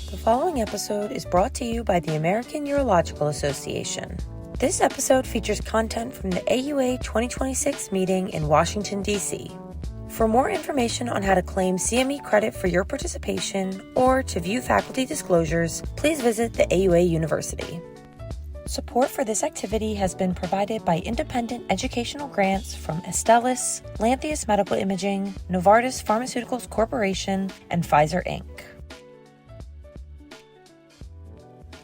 The following episode is brought to you by the American Urological Association. This episode features content from the AUA 2026 meeting in Washington, D.C. For more information on how to claim CME credit for your participation or to view faculty disclosures, please visit the AUA University. Support for this activity has been provided by independent educational grants from Astellas, Lantheus Medical Imaging, Novartis Pharmaceuticals Corporation, and Pfizer Inc.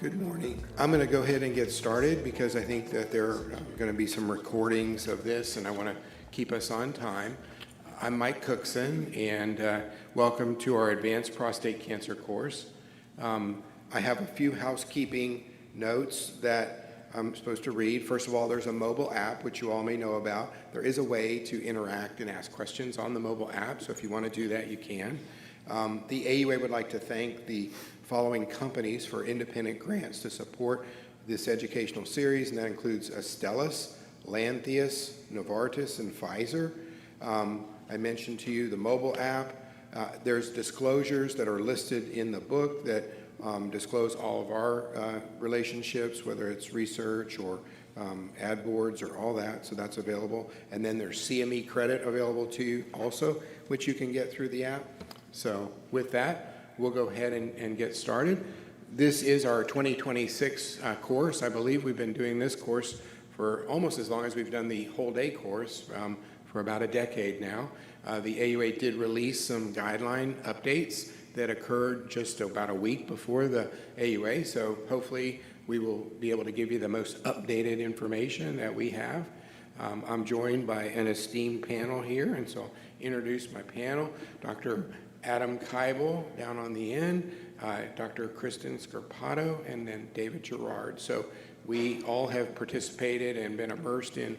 Good morning. I'm going to go ahead and get started because I think that there are going to be some recordings of this and I want to keep us on time. I'm Mike Cookson and welcome to our Advanced Prostate Cancer course. I have a few housekeeping notes that I'm supposed to read. First of all, there's a mobile app, which you all may know about. There is a way to interact and ask questions on the mobile app, so if you want to do that, you can. The AUA would like to thank the following companies for independent grants to support this educational series, and that includes Astellas, Lantheus, Novartis, and Pfizer. I mentioned to you the mobile app. There's disclosures that are listed in the book that disclose all of our relationships, whether it's research or ad boards or all that, so that's available. And then there's CME credit available to you also, which you can get through the app. So with that, we'll go ahead and get started. This is our 2026 course. I believe we've been doing this course for almost as long as we've done the whole day course, for about a decade now. The AUA did release some guideline updates that occurred just about a week before the AUA, so hopefully we will be able to give you the most updated information that we have. I'm joined by an esteemed panel here, and so I'll introduce my panel. Dr. Adam Keibel down on the end, Dr. Kristen Scarpato, and then David Gerard. So we all have participated and been immersed in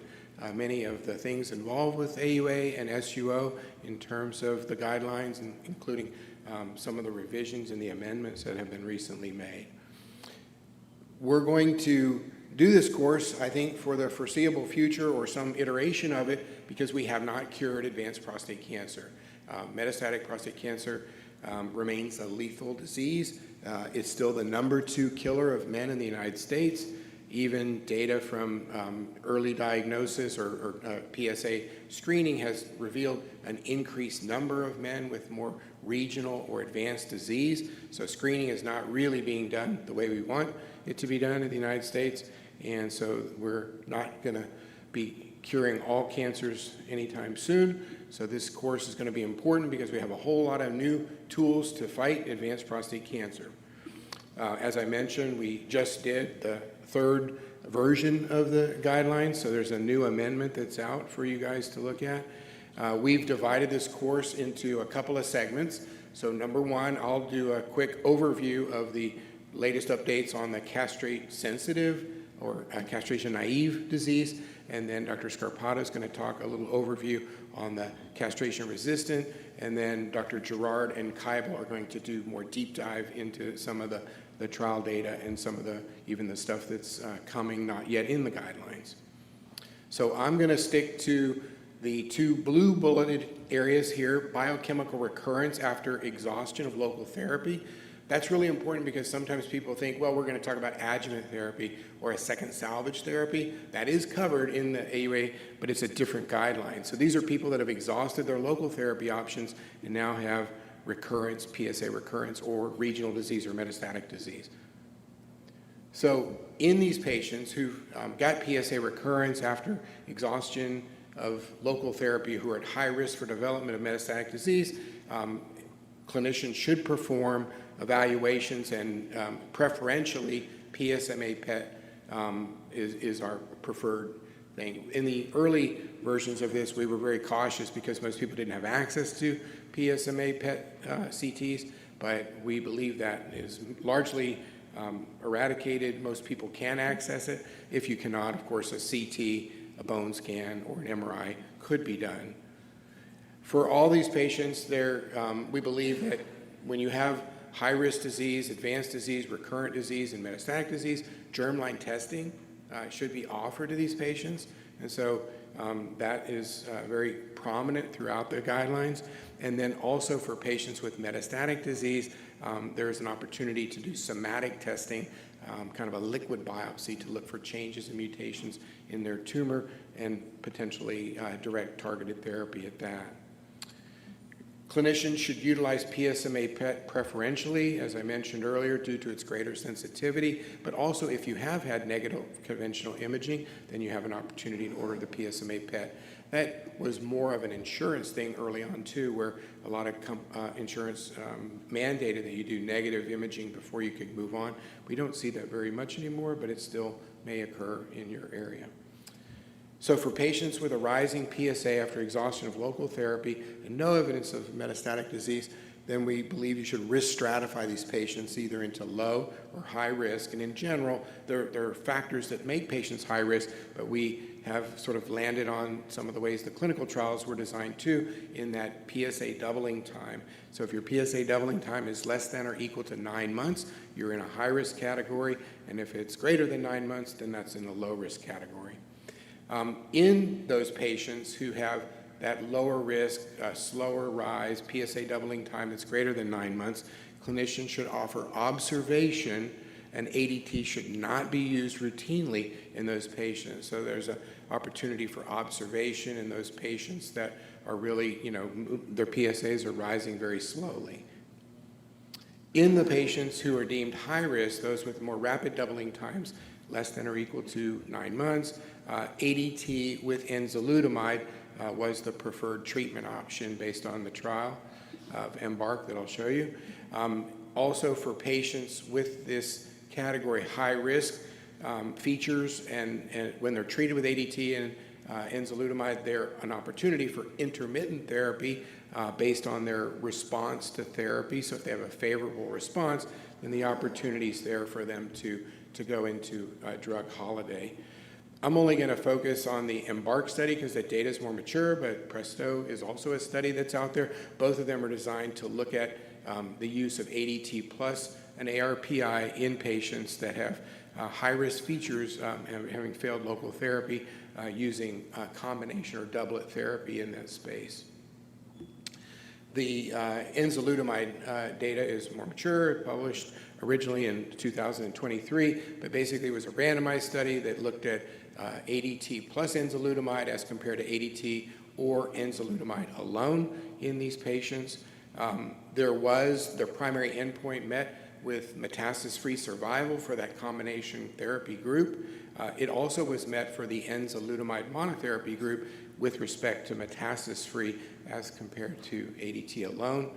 many of the things involved with AUA and SUO in terms of the guidelines, and including some of the revisions and the amendments that have been recently made. We're going to do this course, I think, for the foreseeable future or some iteration of it because we have not cured advanced prostate cancer. Metastatic prostate cancer remains a lethal disease. It's still the #2 killer of men in the United States. Even data from early diagnosis or PSA screening has revealed an increased number of men with more regional or advanced disease. So screening is not really being done the way we want it to be done in the United States. And so we're not going to be curing all cancers anytime soon. So this course is going to be important because we have a whole lot of new tools to fight advanced prostate cancer. As I mentioned, we just did the third version of the guidelines, so there's a new amendment that's out for you guys to look at. We've divided this course into a couple of segments. So number one, I'll do a quick overview of the latest updates on the castrate-sensitive or castration-naive disease, and then Dr. Scarpato is going to talk a little overview on the castration-resistant, and then Dr. Gerard and Keibel are going to do more deep dive into some of the trial data and some of even the stuff that's coming not yet in the guidelines. So I'm going to stick to the two blue bulleted areas here, biochemical recurrence after exhaustion of local therapy. That's really important because sometimes people think, well, we're going to talk about adjuvant therapy or a second salvage therapy. That is covered in the AUA, but it's a different guideline. So these are people that have exhausted their local therapy options and now have recurrence, PSA recurrence, or regional disease or metastatic disease. So in these patients who got PSA recurrence after exhaustion of local therapy who are at high risk for development of metastatic disease, clinicians should perform evaluations, and preferentially PSMA PET is our preferred thing. In the early versions of this, we were very cautious because most people didn't have access to PSMA PET CTs, but we believe that is largely eradicated. Most people can access it. If you cannot, of course, a CT, a bone scan, or an MRI could be done. For all these patients, we believe that when you have high-risk disease, advanced disease, recurrent disease, and metastatic disease, germline testing should be offered to these patients. And so that is very prominent throughout the guidelines. And then also for patients with metastatic disease, there's an opportunity to do somatic testing, kind of a liquid biopsy to look for changes and mutations in their tumor and potentially direct targeted therapy at that. Clinicians should utilize PSMA PET preferentially, as I mentioned earlier, due to its greater sensitivity, but also if you have had negative conventional imaging, then you have an opportunity to order the PSMA PET. That was more of an insurance thing early on too, where a lot of insurance mandated that you do negative imaging before you could move on. We don't see that very much anymore, but it still may occur in your area. So for patients with a rising PSA after exhaustion of local therapy and no evidence of metastatic disease, then we believe you should risk stratify these patients either into low or high risk. And in general, there are factors that make patients high risk, but we have sort of landed on some of the ways the clinical trials were designed too, in that PSA doubling time. So if your PSA doubling time is less than or equal to 9 months, you're in a high risk category. And if it's greater than 9 months, then that's in the low risk category. In those patients who have that lower risk, slower rise, PSA doubling time that's greater than 9 months, clinicians should offer observation, and ADT should not be used routinely in those patients. So there's an opportunity for observation in those patients that are really, their PSAs are rising very slowly. In the patients who are deemed high risk, those with more rapid doubling times, less than or equal to 9 months, ADT with enzalutamide was the preferred treatment option based on the trial of EMBARK that I'll show you. Also for patients with this category high risk features, and when they're treated with ADT and enzalutamide, they're an opportunity for intermittent therapy based on their response to therapy. So if they have a favorable response, then the opportunity is there for them to go into a drug holiday. I'm only going to focus on the EMBARK study because the data is more mature, but PRESTO is also a study that's out there. Both of them are designed to look at the use of ADT plus an ARPI in patients that have high-risk features, having failed local therapy, using combination or doublet therapy in that space. The enzalutamide data is more mature, published originally in 2023, but basically it was a randomized study that looked at ADT plus enzalutamide as compared to ADT or enzalutamide alone in these patients. Their primary endpoint met with metastasis-free survival for that combination therapy group. It also was met for the enzalutamide monotherapy group with respect to metastasis-free as compared to ADT alone.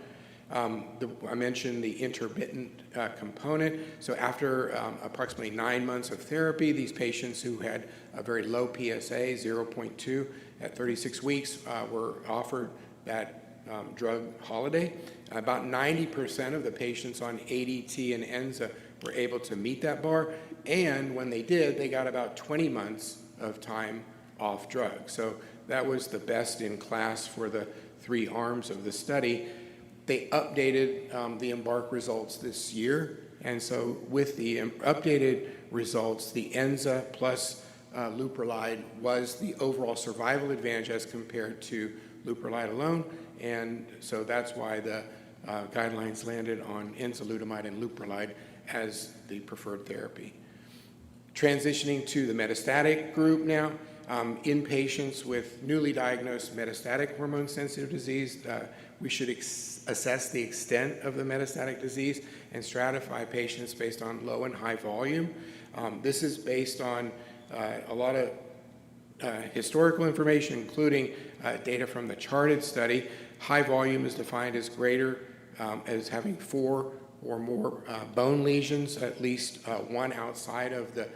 I mentioned the intermittent component. So after approximately 9 months of therapy, these patients who had a very low PSA, 0.2 at 36 weeks, were offered that drug holiday. About 90% of the patients on ADT and ENZA were able to meet that bar, and when they did, they got about 20 months of time off drug. So that was the best in class for the 3 arms of the study. They updated the EMBARK results this year, and so with the updated results, the ENZA plus leuprolide was the overall survival advantage as compared to leuprolide alone, and so that's why the guidelines landed on enzalutamide and leuprolide as the preferred therapy. Transitioning to the metastatic group now, in patients with newly diagnosed metastatic hormone-sensitive disease, we should assess the extent of the metastatic disease and stratify patients based on low and high volume. This is based on a lot of historical information, including data from the CHARTED study. High volume is defined as greater, as having 4 or more bone lesions, at least one outside of the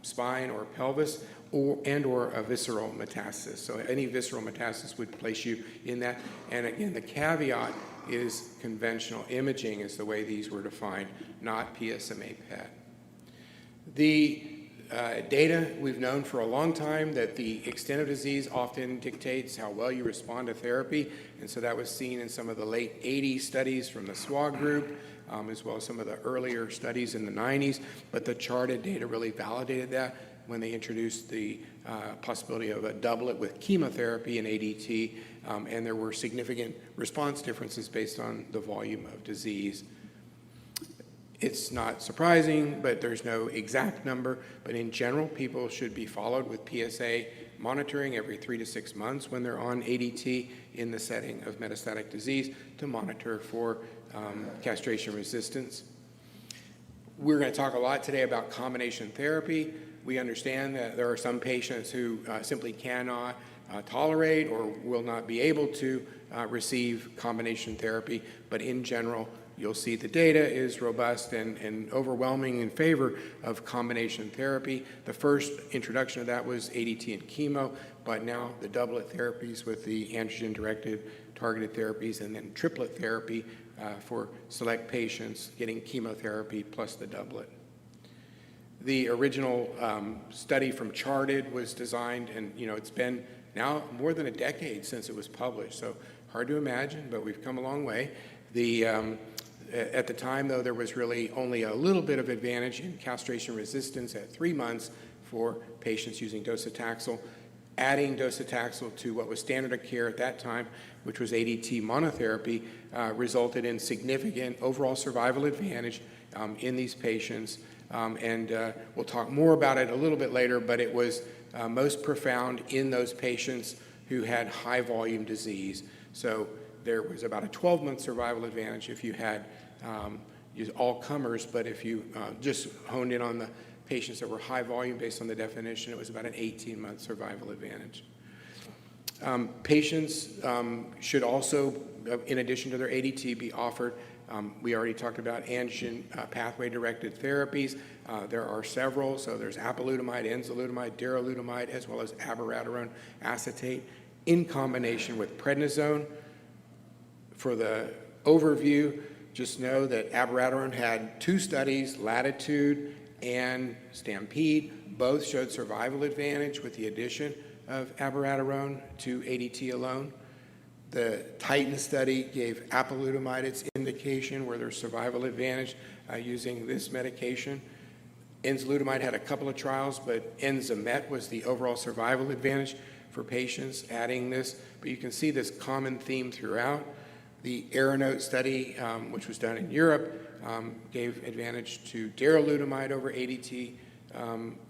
spine or pelvis, or a visceral metastasis. So any visceral metastasis would place you in that. And again, the caveat is conventional imaging is the way these were defined, not PSMA PET. The data, we've known for a long time that the extent of disease often dictates how well you respond to therapy, and so that was seen in some of the late 80s studies from the SWA group, as well as some of the earlier studies in the 90s, but the CHARTED data really validated that when they introduced the possibility of a doublet with chemotherapy and ADT, and there were significant response differences based on the volume of disease. It's not surprising, but there's no exact number. But in general, people should be followed with PSA monitoring every 3 to 6 months when they're on ADT in the setting of metastatic disease to monitor for castration resistance. We're going to talk a lot today about combination therapy. We understand that there are some patients who simply cannot tolerate or will not be able to receive combination therapy, but in general, you'll see the data is robust and overwhelming in favor of combination therapy. The first introduction of that was ADT and chemo, but now the doublet therapies with the androgen-directed targeted therapies and then triplet therapy for select patients getting chemotherapy plus the doublet. The original study from Charted was designed, and it's been now more than a decade since it was published, so hard to imagine, but we've come a long way. At the time, though, there was really only a little bit of advantage in castration resistance at 3 months for patients using docetaxel. Adding docetaxel to what was standard of care at that time, which was ADT monotherapy, resulted in significant overall survival advantage in these patients. We'll talk more about it a little bit later, but it was most profound in those patients who had high volume disease. So there was about a 12-month survival advantage if you had all comers, but if you just honed in on the patients that were high volume based on the definition, it was about an 18-month survival advantage. Patients should also, in addition to their ADT, be offered, we already talked about androgen pathway-directed therapies. There are several, so there's apalutamide, enzalutamide, darolutamide, as well as abiraterone acetate in combination with prednisone. For the overview, just know that abiraterone had 2 studies, Latitude and Stampede. Both showed survival advantage with the addition of abiraterone to ADT alone. The Titan study gave apalutamide its indication where there's survival advantage using this medication. Enzalutamide had a couple of trials, but Enzamet was the overall survival advantage for patients adding this. But you can see this common theme throughout. The Aeronote study, which was done in Europe, gave advantage to darolutamide over ADT,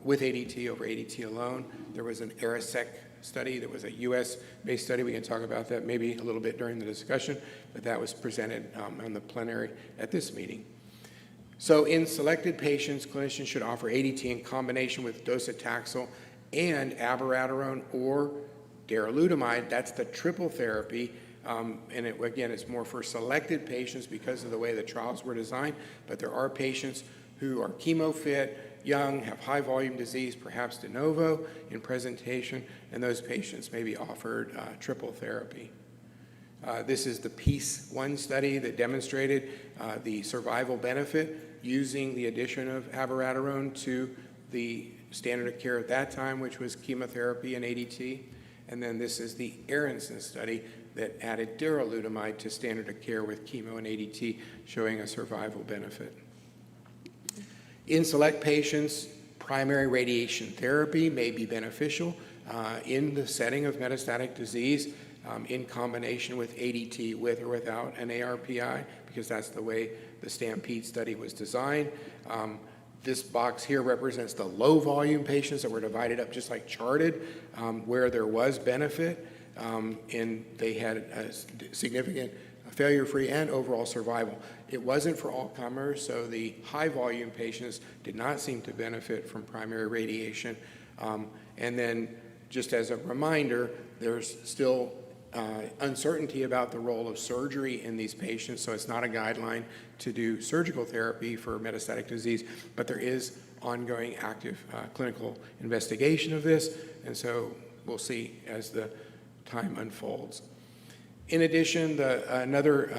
with ADT over ADT alone. There was an Aerosec study. There was a US-based study. We can talk about that maybe a little bit during the discussion, but that was presented on the plenary at this meeting. So in selected patients, clinicians should offer ADT in combination with docetaxel and abiraterone or darolutamide. That's the triple therapy. Again, it's more for selected patients because of the way the trials were designed, but there are patients who are chemo fit, young, have high volume disease, perhaps de novo in presentation, and those patients may be offered triple therapy. This is the PEACE-1 study that demonstrated the survival benefit using the addition of abiraterone to the standard of care at that time, which was chemotherapy and ADT. And then this is the Aronson study that added darolutamide to standard of care with chemo and ADT, showing a survival benefit. In select patients, primary radiation therapy may be beneficial in the setting of metastatic disease in combination with ADT with or without an ARPI, because that's the way the Stampede study was designed. This box here represents the low volume patients that were divided up just like Charted, where there was benefit, and they had a significant failure-free and overall survival. It wasn't for all comers, so the high volume patients did not seem to benefit from primary radiation. And then just as a reminder, there's still uncertainty about the role of surgery in these patients, so it's not a guideline to do surgical therapy for metastatic disease, but there is ongoing active clinical investigation of this, and so we'll see as the time unfolds. In addition, another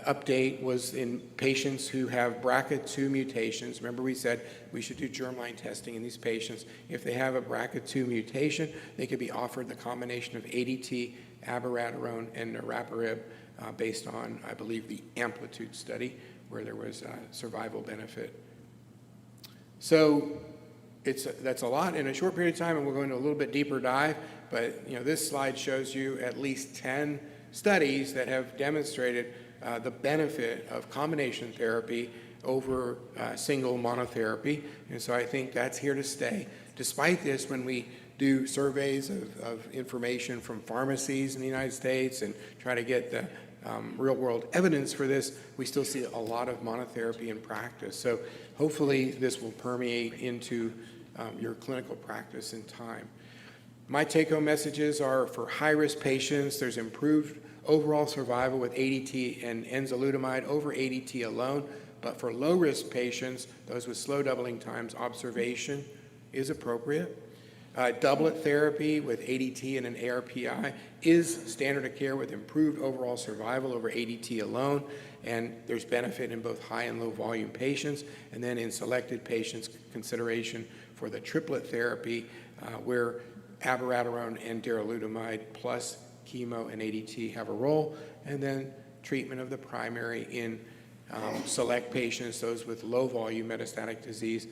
update was in patients who have BRCA2 mutations. Remember we said we should do germline testing in these patients. If they have a BRCA2 mutation, they could be offered the combination of ADT, abiraterone, and niraparib based on, I believe, the Amplitude study where there was survival benefit. So that's a lot in a short period of time, and we'll go into a little bit deeper dive, but this slide shows you at least 10 studies that have demonstrated the benefit of combination therapy over single monotherapy. And so I think that's here to stay. Despite this, when we do surveys of information from pharmacies in the United States and try to get the real-world evidence for this, we still see a lot of monotherapy in practice. So hopefully this will permeate into your clinical practice in time. My take-home messages are for high-risk patients, there's improved overall survival with ADT and enzalutamide over ADT alone, but for low-risk patients, those with slow doubling times, observation is appropriate. Doublet therapy with ADT and an ARPI is standard of care with improved overall survival over ADT alone, and there's benefit in both high and low volume patients. And then in selected patients, consideration for the triplet therapy where abiraterone and darolutamide plus chemo and ADT have a role, and then treatment of the primary in select patients, those with low volume metastatic disease,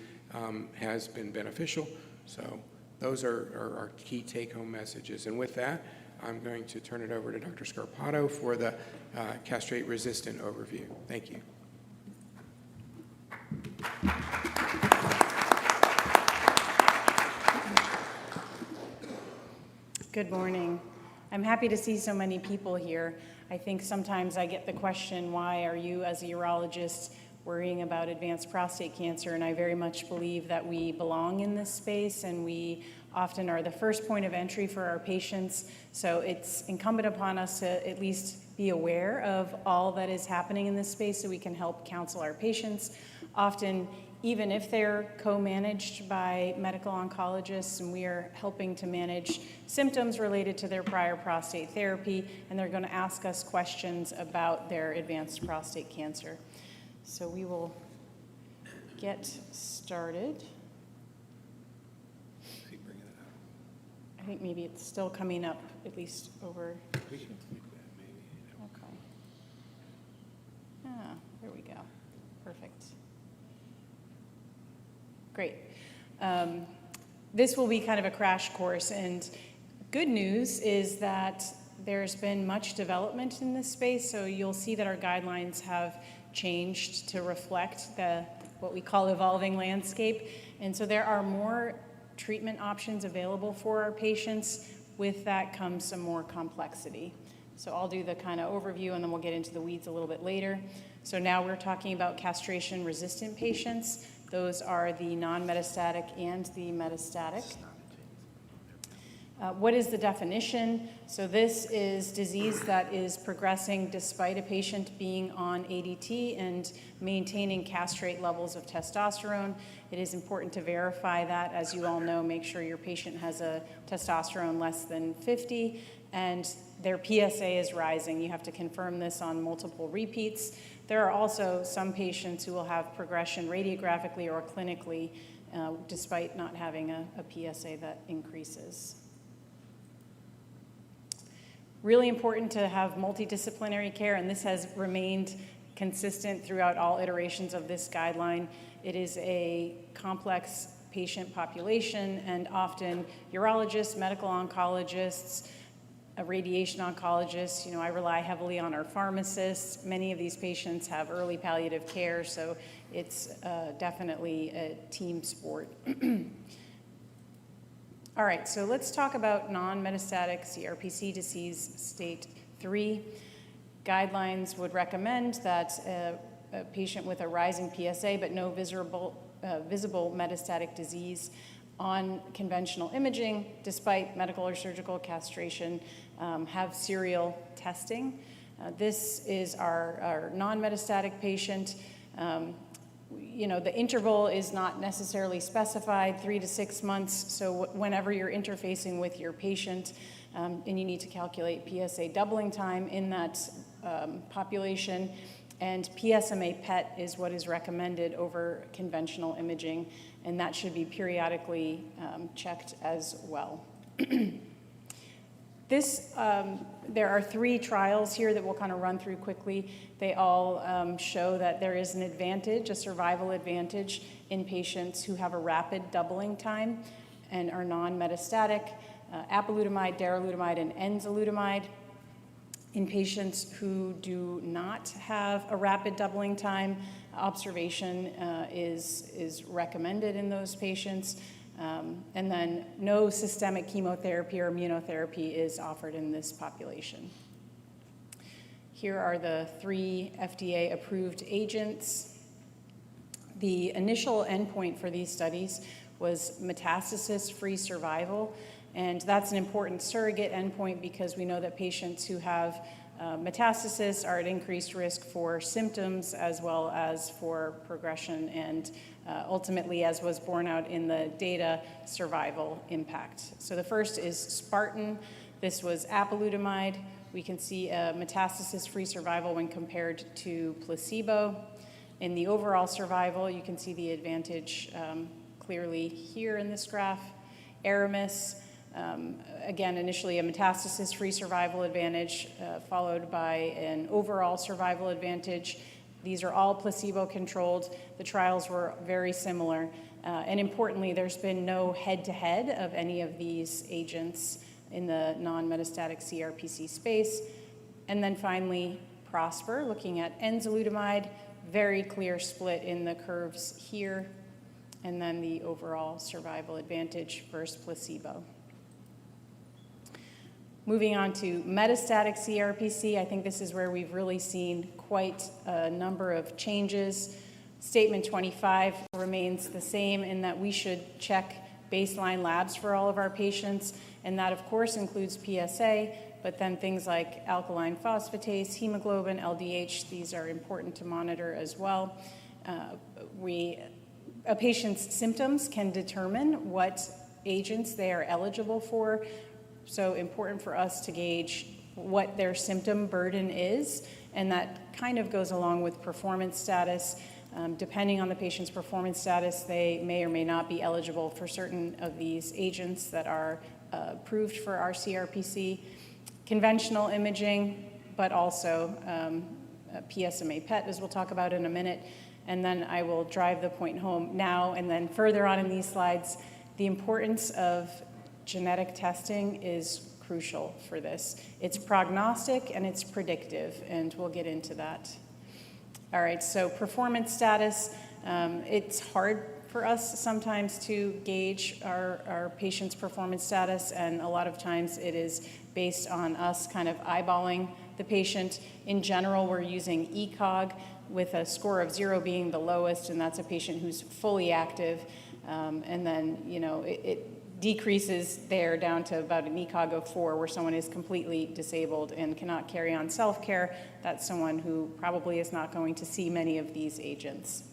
has been beneficial. So those are our key take-home messages. And with that, I'm going to turn it over to Dr. Scarpato for the castrate-resistant overview. Thank you. Good morning. I'm happy to see so many people here. I think sometimes I get the question, why are you as a urologist worrying about advanced prostate cancer? And I very much believe that we belong in this space, and we often are the first point of entry for our patients. So it's incumbent upon us to at least be aware of all that is happening in this space so we can help counsel our patients. Often, even if they're co-managed by medical oncologists, and we are helping to manage symptoms related to their prior prostate therapy, and they're going to ask us questions about their advanced prostate cancer. So we will get started. I think maybe it's still coming up, at least over. We can click that maybe. Okay. Ah, there we go. Perfect. Great. This will be kind of a crash course, and good news is that there's been much development in this space, so you'll see that our guidelines have changed to reflect what we call evolving landscape, and so there are more treatment options available for our patients. With that comes some more complexity. So I'll do the kind of overview, and then we'll get into the weeds a little bit later. So now we're talking about castration-resistant patients. Those are the non-metastatic and the metastatic. What is the definition? So this is disease that is progressing despite a patient being on ADT and maintaining castrate levels of testosterone. It is important to verify that. As you all know, make sure your patient has a testosterone less than 50 and their PSA is rising. You have to confirm this on multiple repeats. There are also some patients who will have progression radiographically or clinically despite not having a PSA that increases. Really important to have multidisciplinary care, and this has remained consistent throughout all iterations of this guideline. It is a complex patient population, and often urologists, medical oncologists, radiation oncologists, I rely heavily on our pharmacists. Many of these patients have early palliative care, so it's definitely a team sport. All right, so let's talk about non-metastatic CRPC disease state 3. Guidelines would recommend that a patient with a rising PSA but no visible metastatic disease on conventional imaging, despite medical or surgical castration, have serial testing. This is our non-metastatic patient. The interval is not necessarily specified, 3 to 6 months, so whenever you're interfacing with your patient and you need to calculate PSA doubling time in that population, and PSMA PET is what is recommended over conventional imaging, and that should be periodically checked as well. There are 3 trials here that we'll kind of run through quickly. They all show that there is an advantage, a survival advantage, in patients who have a rapid doubling time and are non-metastatic. Apalutamide, darolutamide, and enzalutamide. In patients who do not have a rapid doubling time, Observation is recommended in those patients. And then no systemic chemotherapy or immunotherapy is offered in this population. Here are the 3 FDA-approved agents. The initial endpoint for these studies was metastasis-free survival, and that's an important surrogate endpoint because we know that patients who have metastasis are at increased risk for symptoms as well as for progression and ultimately, as was borne out in the data, survival impact. So the first is Spartan. This was apalutamide. We can see a metastasis-free survival when compared to placebo. In the overall survival, you can see the advantage clearly here in this graph. Aramis, again, initially a metastasis-free survival advantage, followed by an overall survival advantage. These are all placebo-controlled. The trials were very similar. And importantly, there's been no head-to-head of any of these agents in the non-metastatic CRPC space. And then finally, Prosper, looking at enzalutamide, very clear split in the curves here, and then the overall survival advantage versus placebo. Moving on to metastatic CRPC, I think this is where we've really seen quite a number of changes. Statement 25 remains the same in that we should check baseline labs for all of our patients, and that of course includes PSA, but then things like alkaline phosphatase, hemoglobin, LDH, these are important to monitor as well. A patient's symptoms can determine what agents they are eligible for. So important for us to gauge what their symptom burden is, and that kind of goes along with performance status. Depending on the patient's performance status, they may or may not be eligible for certain of these agents that are approved for our CRPC. Conventional imaging, but also PSMA PET, as we'll talk about in a minute. And then I will drive the point home now and then further on in these slides. The importance of genetic testing is crucial for this. It's prognostic and it's predictive, and we'll get into that. All right, so performance status. It's hard for us sometimes to gauge our patient's performance status, and a lot of times it is based on us kind of eyeballing the patient. In general, we're using ECOG with a score of 0 being the lowest, and that's a patient who's fully active. And then, it decreases there down to about an ECOG of 4, where someone is completely disabled and cannot carry on self-care. That's someone who probably is not going to see many of these agents.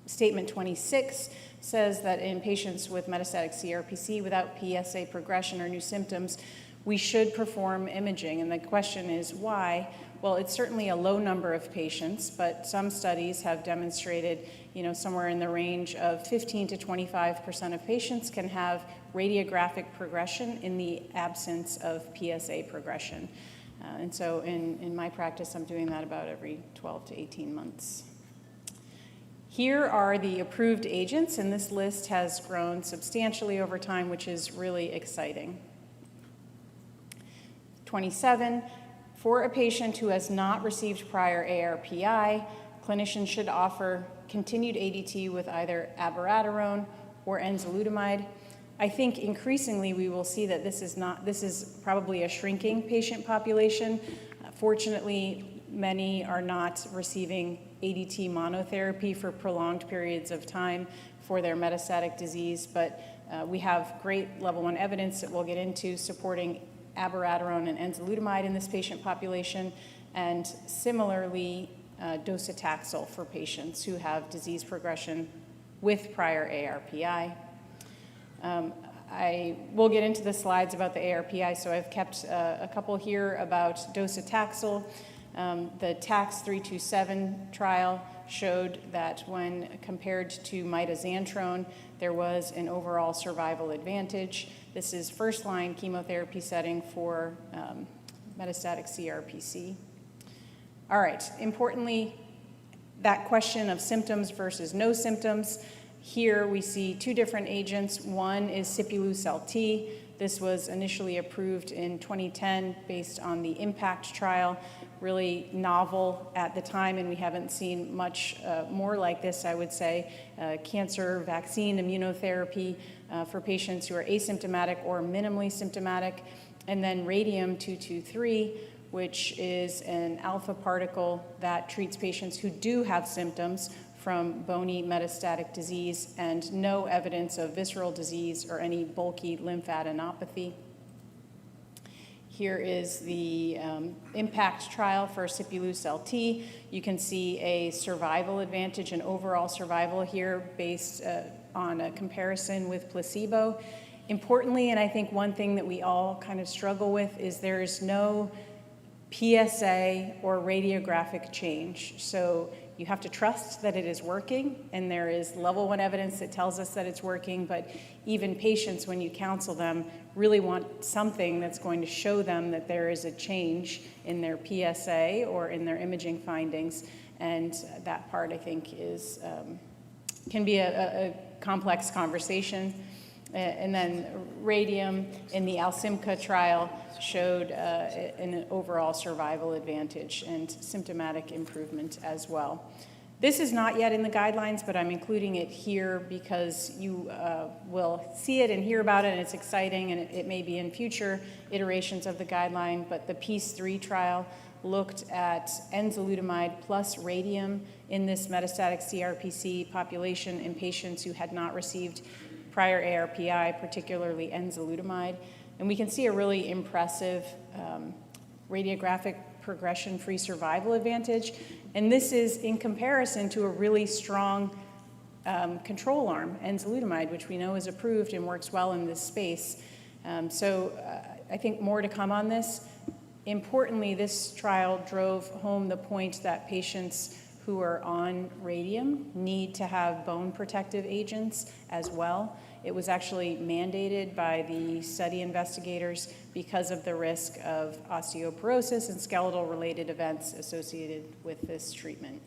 Statement 26 says that in patients with metastatic CRPC without PSA progression or new symptoms, we should perform imaging. And the question is why? Well, it's certainly a low number of patients, but some studies have demonstrated, somewhere in the range of 15 to 25% of patients can have radiographic progression in the absence of PSA progression. And so in my practice, I'm doing that about every 12 to 18 months. Here are the approved agents, and this list has grown substantially over time, which is really exciting. 27, for a patient who has not received prior ARPI, clinicians should offer continued ADT with either abiraterone or enzalutamide. I think increasingly we will see that this is probably a shrinking patient population. Fortunately, many are not receiving ADT monotherapy for prolonged periods of time for their metastatic disease, but we have great level 1 evidence that we'll get into supporting abiraterone and enzalutamide in this patient population, and similarly docetaxel for patients who have disease progression with prior ARPI. I will get into the slides about the ARPI, so I've kept a couple here about docetaxel. The TAX-327 trial showed that when compared to mitoxantrone, there was an overall survival advantage. This is first-line chemotherapy setting for metastatic CRPC. All right, importantly, that question of symptoms versus no symptoms. Here we see 2 different agents. One is Sipuleucel-T. This was initially approved in 2010 based on the IMPACT trial, really novel at the time, and we haven't seen much more like this, I would say. Cancer vaccine immunotherapy for patients who are asymptomatic or minimally symptomatic, and then radium-223, which is an alpha particle that treats patients who do have symptoms from bony metastatic disease and no evidence of visceral disease or any bulky lymphadenopathy. Here is the IMPACT trial for Sipuleucel-T. You can see a survival advantage, an overall survival here based on a comparison with placebo. Importantly, and I think one thing that we all kind of struggle with, is there's no PSA or radiographic change. So you have to trust that it is working, and there is level 1 evidence that tells us that it's working, but even patients, when you counsel them, really want something that's going to show them that there is a change in their PSA or in their imaging findings, and that part, I think, is can be a complex conversation. And then radium in the Alsimca trial showed an overall survival advantage and symptomatic improvement as well. This is not yet in the guidelines, but I'm including it here because you will see it and hear about it, and it's exciting, and it may be in future iterations of the guideline. But the PEACE-3 trial looked at enzalutamide plus radium in this metastatic CRPC population in patients who had not received prior ARPI, particularly enzalutamide. And we can see a really impressive radiographic progression-free survival advantage. And this is in comparison to a really strong control arm, enzalutamide, which we know is approved and works well in this space. So I think more to come on this. Importantly, this trial drove home the point that patients who are on radium need to have bone protective agents as well. It was actually mandated by the study investigators because of the risk of osteoporosis and skeletal-related events associated with this treatment.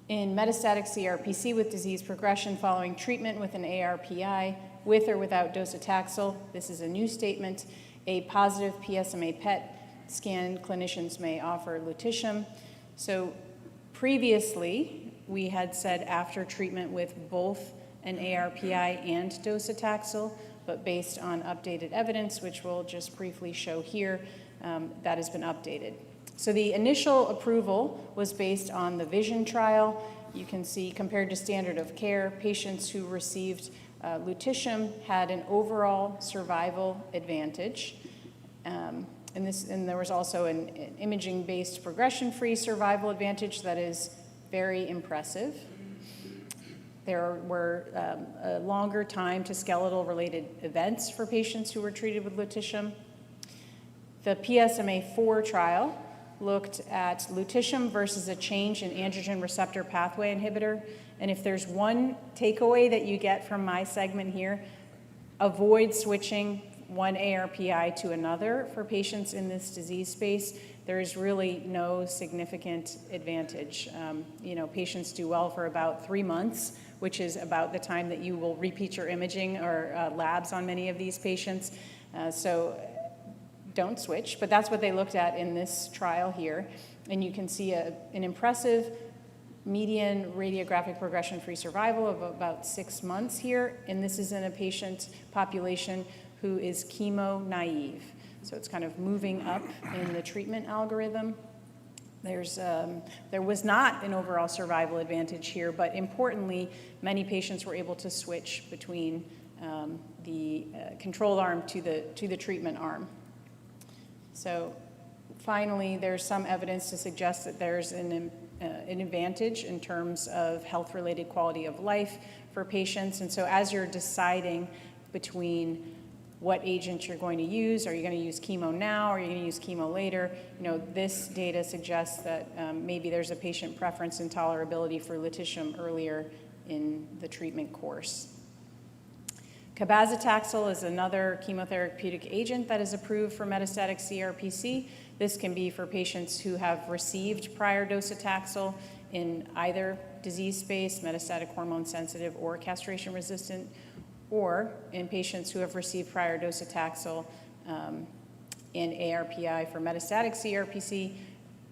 In metastatic CRPC with disease progression following treatment with an ARPI, with or without docetaxel, this is a new statement, a positive PSMA PET scan, clinicians may offer lutetium. So previously, we had said after treatment with both an ARPI and docetaxel, but based on updated evidence, which we'll just briefly show here, that has been updated. So the initial approval was based on the VISION trial. You can see compared to standard of care, patients who received lutetium had an overall survival advantage. And there was also an imaging-based progression-free survival advantage that is very impressive. There were a longer time to skeletal-related events for patients who were treated with lutetium. The PSMA-4 trial looked at lutetium versus a change in androgen receptor pathway inhibitor. And if there's one takeaway that you get from my segment here, avoid switching one ARPI to another for patients in this disease space. There is really no significant advantage. Patients do well for about 3 months, which is about the time that you will repeat your imaging or labs on many of these patients. So don't switch, but that's what they looked at in this trial here. And you can see an impressive median radiographic progression-free survival of about 6 months here. And this is in a patient population who is chemo naive. So it's kind of moving up in the treatment algorithm. There was not an overall survival advantage here, but importantly, many patients were able to switch between the control arm to the treatment arm. So finally, there's some evidence to suggest that there's an advantage in terms of health-related quality of life for patients. And so as you're deciding between what agent you're going to use, are you going to use chemo now, or are you going to use chemo later? This data suggests that maybe there's a patient preference and tolerability for lutetium earlier in the treatment course. Cabazitaxel is another chemotherapeutic agent that is approved for metastatic CRPC. This can be for patients who have received prior docetaxel in either disease space, metastatic hormone sensitive or castration resistant, or in patients who have received prior docetaxel and ARPI for metastatic CRPC,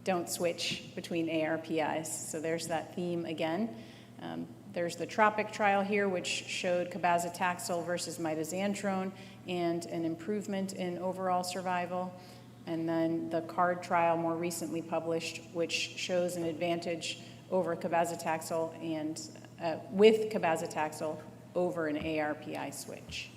don't switch between ARPIs. So there's that theme again. There's the TROPIC trial here, which showed cabazitaxel versus mitoxantrone and an improvement in overall survival. And then the CARD trial, more recently published, which shows an advantage over cabazitaxel and with cabazitaxel over an ARPI switch.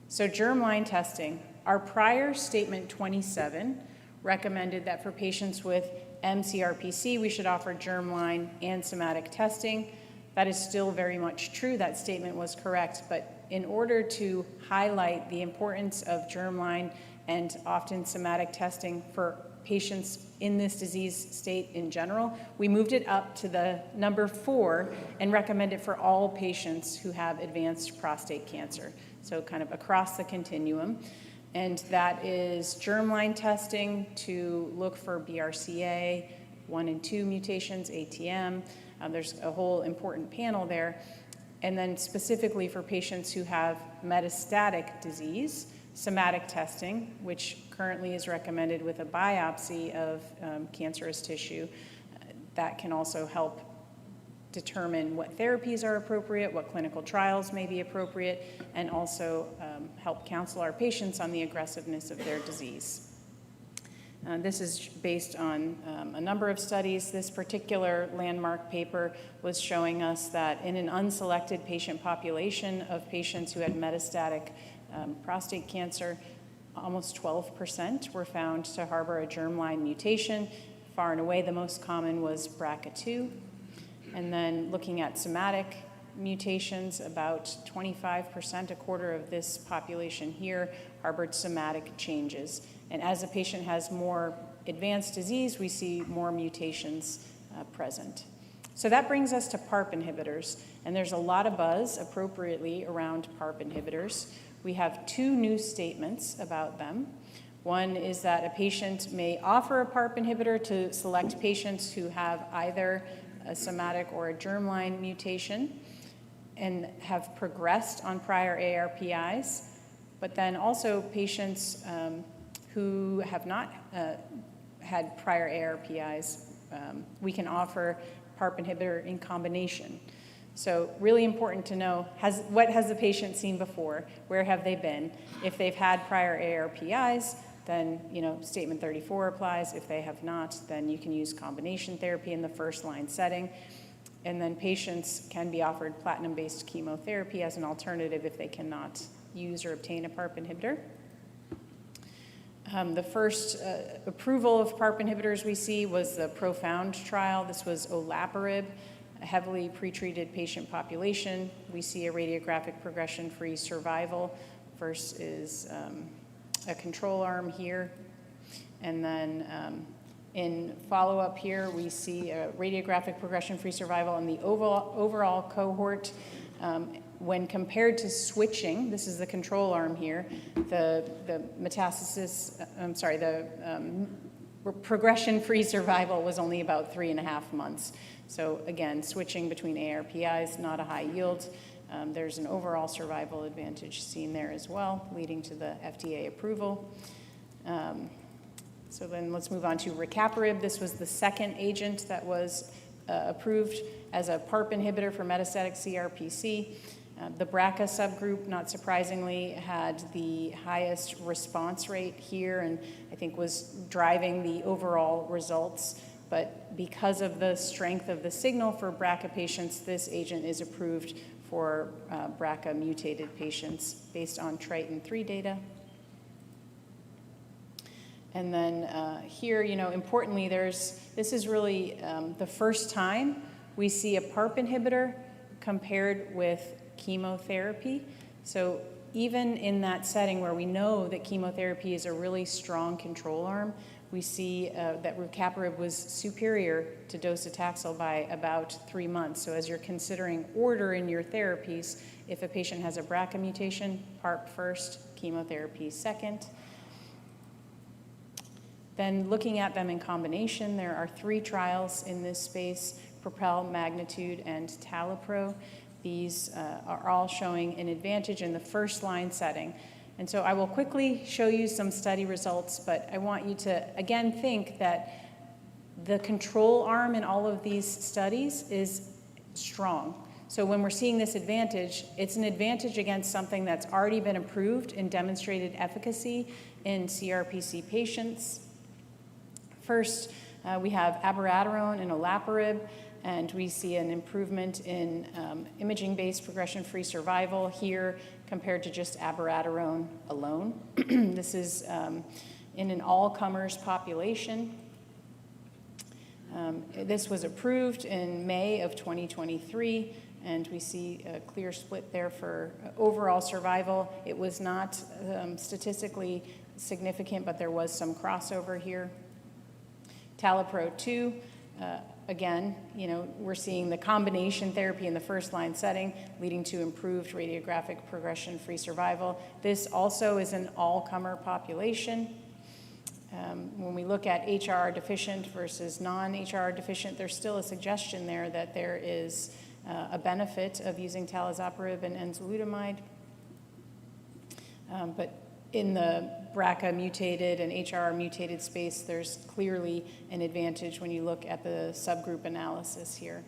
So germline testing. Our prior statement 27 recommended that for patients with mCRPC, we should offer germline and somatic testing. That is still very much true. That statement was correct. But in order to highlight the importance of germline and often somatic testing for patients in this disease state in general, we moved it up to the number 4 and recommend it for all patients who have advanced prostate cancer. So kind of across the continuum. And that is germline testing to look for BRCA, 1 and 2 mutations, ATM. There's a whole important panel there. And then specifically for patients who have metastatic disease, somatic testing, which currently is recommended with a biopsy of cancerous tissue, that can also help determine what therapies are appropriate, what clinical trials may be appropriate, and also help counsel our patients on the aggressiveness of their disease. This is based on a number of studies. This particular landmark paper was showing us that in an unselected patient population of patients who had metastatic prostate cancer, almost 12% were found to harbor a germline mutation. Far and away, the most common was BRCA2. And then looking at somatic mutations, about 25%, a quarter of this population here, harbored somatic changes. And as a patient has more advanced disease, we see more mutations present. So that brings us to PARP inhibitors. And there's a lot of buzz, appropriately, around PARP inhibitors. We have 2 new statements about them. One is that a patient may offer a PARP inhibitor to select patients who have either a somatic or a germline mutation and have progressed on prior ARPIs, but then also patients who have not had prior ARPIs, we can offer PARP inhibitor in combination. So really important to know, what has the patient seen before? Where have they been? If they've had prior ARPIs, then statement 34 applies. If they have not, then you can use combination therapy in the first-line setting. And then patients can be offered platinum-based chemotherapy as an alternative if they cannot use or obtain a PARP inhibitor. The first approval of PARP inhibitors we see was the PROfound trial. This was olaparib, a heavily pretreated patient population. We see a radiographic progression-free survival versus a control arm here. And then in follow-up here, we see a radiographic progression-free survival in the overall cohort. When compared to switching, this is the control arm here, the progression-free survival was only about 3.5 months. So again, switching between ARPIs, not a high yield. There's an overall survival advantage seen there as well, leading to the FDA approval. So then let's move on to rucaparib. This was the second agent that was approved as a PARP inhibitor for metastatic CRPC. The BRCA subgroup, not surprisingly, had the highest response rate here and I think was driving the overall results. But because of the strength of the signal for BRCA patients, this agent is approved for BRCA mutated patients based on Triton3 data. And then here, importantly, this is really the first time we see a PARP inhibitor compared with chemotherapy. So even in that setting where we know that chemotherapy is a really strong control arm, we see that rucaparib was superior to docetaxel by about 3 months. So as you're considering order in your therapies, if a patient has a BRCA mutation, PARP first, chemotherapy second. Then looking at them in combination, there are 3 trials in this space, PROPEL, Magnitude, and TALAPRO. These are all showing an advantage in the first-line setting. And so I will quickly show you some study results, but I want you to, again, think that the control arm in all of these studies is strong. So when we're seeing this advantage, it's an advantage against something that's already been approved and demonstrated efficacy in CRPC patients. First, we have abiraterone and olaparib, and we see an improvement in imaging-based progression-free survival here compared to just abiraterone alone. This is in an all-comers population. This was approved in May of 2023, and we see a clear split there for overall survival. It was not statistically significant, but there was some crossover here. Talipro-2, again, we're seeing the combination therapy in the first-line setting leading to improved radiographic progression-free survival. This also is an all-comer population. When we look at HRR deficient versus non-HRR deficient, there's still a suggestion there that there is a benefit of using talazoparib and enzalutamide. But in the BRCA mutated and HRR mutated space, there's clearly an advantage when you look at the subgroup analysis here.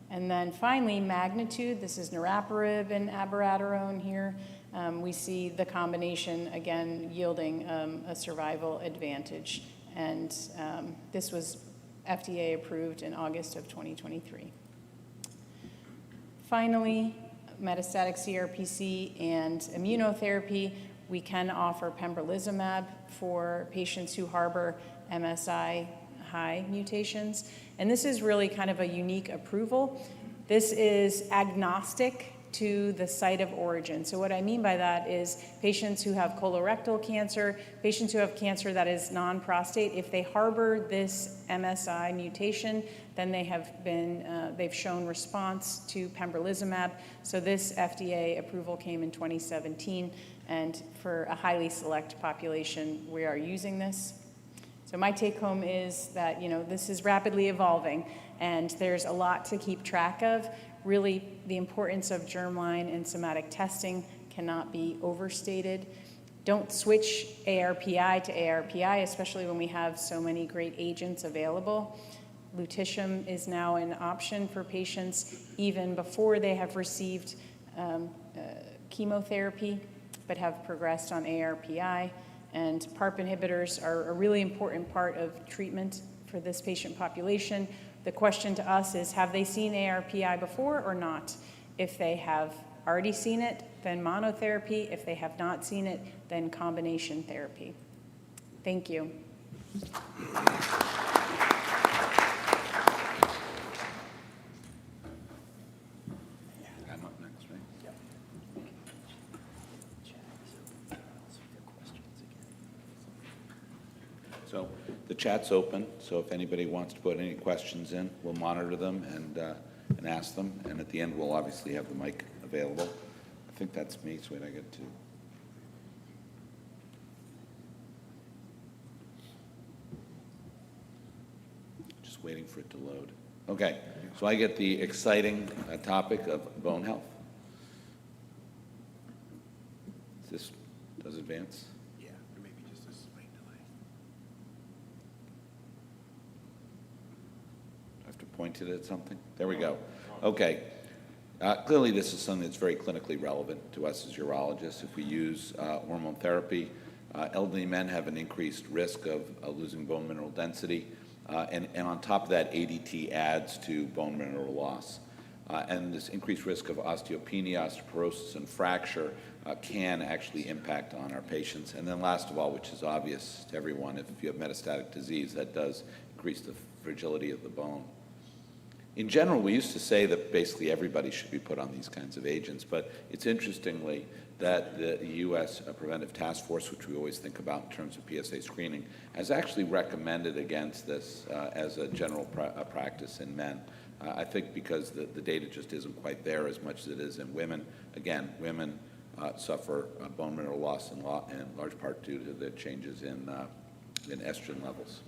And then finally, magnitude. This is niraparib and abiraterone here. We see the combination, again, yielding a survival advantage. And this was FDA approved in August of 2023. Finally, metastatic CRPC and immunotherapy. We can offer pembrolizumab for patients who harbor MSI high mutations. And this is really kind of a unique approval. This is agnostic to the site of origin. So what I mean by that is patients who have colorectal cancer, patients who have cancer that is non-prostate, if they harbor this MSI mutation, then they've shown response to pembrolizumab. So this FDA approval came in 2017, and for a highly select population, we are using this. So my take home is that, this is rapidly evolving, and there's a lot to keep track of. Really, the importance of germline and somatic testing cannot be overstated. Don't switch ARPI to ARPI, especially when we have so many great agents available. Lutetium is now an option for patients even before they have received chemotherapy but have progressed on ARPI. And PARP inhibitors are a really important part of treatment for this patient population. The question to us is, have they seen ARPI before or not? If they have already seen it, then monotherapy. If they have not seen it, then combination therapy. Thank you. So the chat's open, so if anybody wants to put any questions in, we'll monitor them and ask them, and at the end we'll obviously have the mic available. I think that's me, so wait, I get to. Just waiting for it to load. Okay, so I get the exciting topic of bone health. This does advance. Pointed at something? There we go. Okay. Clearly, this is something that's very clinically relevant to us as urologists. If we use hormone therapy, elderly men have an increased risk of losing bone mineral density. And on top of that, ADT adds to bone mineral loss. And this increased risk of osteopenia, osteoporosis, and fracture can actually impact on our patients. And then last of all, which is obvious to everyone, if you have metastatic disease, that does increase the fragility of the bone. In general, we used to say that basically everybody should be put on these kinds of agents, but it's interestingly that the U.S. Preventive Task Force, which we always think about in terms of PSA screening, has actually recommended against this as a general practice in men. I think because the data just isn't quite there as much as it is in women. Again, women suffer bone mineral loss in large part due to the changes in estrogen levels.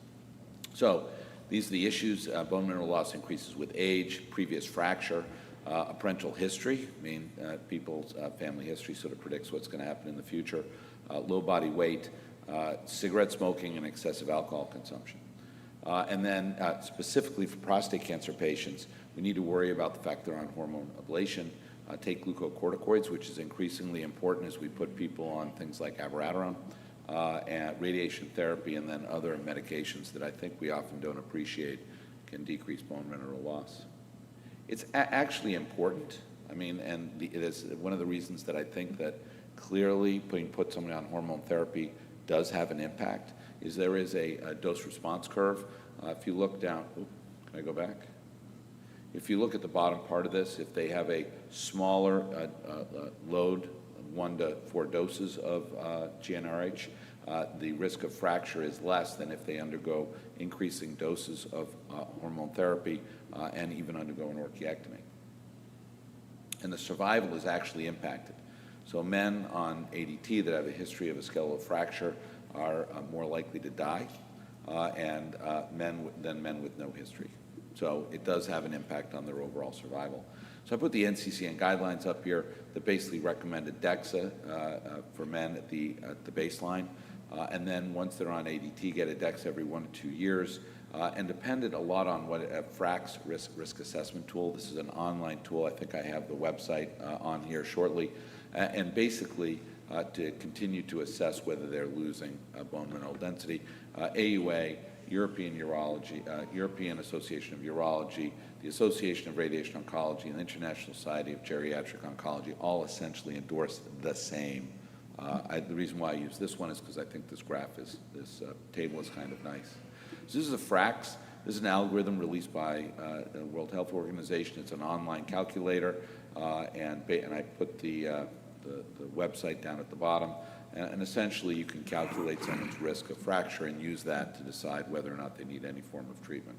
So these are the issues. Bone mineral loss increases with age, previous fracture, A parental history, I mean, people's family history sort of predicts what's going to happen in the future. Low body weight, cigarette smoking, and excessive alcohol consumption. And then specifically for prostate cancer patients, we need to worry about the fact they're on hormone ablation. Take glucocorticoids, which is increasingly important as we put people on things like abiraterone, and radiation therapy, and then other medications that I think we often don't appreciate can decrease bone mineral loss. It's actually important. I mean, and it is one of the reasons that I think that clearly put somebody on hormone therapy does have an impact, is there is a dose response curve. If you look down, can I go back? If you look at the bottom part of this, if they have a smaller load, 1 to 4 doses of GnRH, the risk of fracture is less than if they undergo increasing doses of hormone therapy and even undergo an orchiectomy. And the survival is actually impacted. So men on ADT that have a history of a skeletal fracture are more likely to die than men with no history. So it does have an impact on their overall survival. So I put the NCCN guidelines up here that basically recommended DEXA for men at the baseline. And then once they're on ADT, get a DEXA every 1 to 2 years. And depended a lot on what a FRAX risk assessment tool. This is an online tool. I think I have the website on here shortly. And basically to continue to assess whether they're losing bone mineral density. AUA, European Urology, European Association of Urology, the Association of Radiation Oncology, and the International Society of Geriatric Oncology all essentially endorse the same. The reason why I use this one is because I think this table is kind of nice. So this is a FRAX. This is an algorithm released by the World Health Organization. It's an online calculator, and I put the website down at the bottom. And essentially, you can calculate someone's risk of fracture and use that to decide whether or not they need any form of treatment.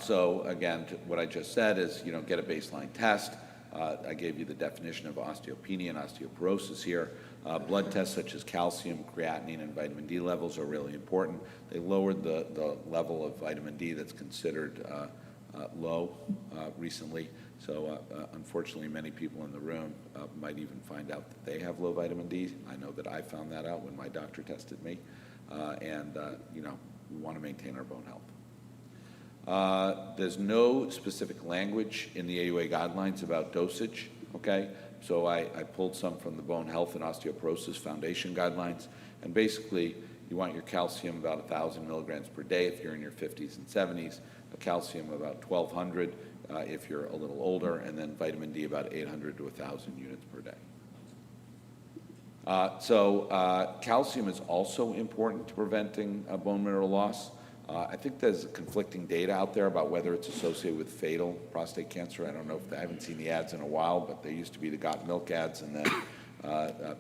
So again, what I just said is, get a baseline test. I gave you the definition of osteopenia and osteoporosis here. Blood tests such as calcium, creatinine, and vitamin D levels are really important. They lowered the level of vitamin D that's considered low recently. So unfortunately, many people in the room might even find out that they have low vitamin D. I know that I found that out when my doctor tested me. We want to maintain our bone health. There's no specific language in the AUA guidelines about dosage, okay? So I pulled some from the Bone Health and Osteoporosis Foundation guidelines. And basically, you want your calcium about 1,000 milligrams per day if you're in your 50s and 70s, a calcium about 1,200 if you're a little older, and then vitamin D about 800 to 1,000 units per day. Calcium is also important to preventing bone mineral loss. I think there's conflicting data out there about whether it's associated with fatal prostate cancer. I don't know I haven't seen the ads in a while, but there used to be the Got Milk ads, and then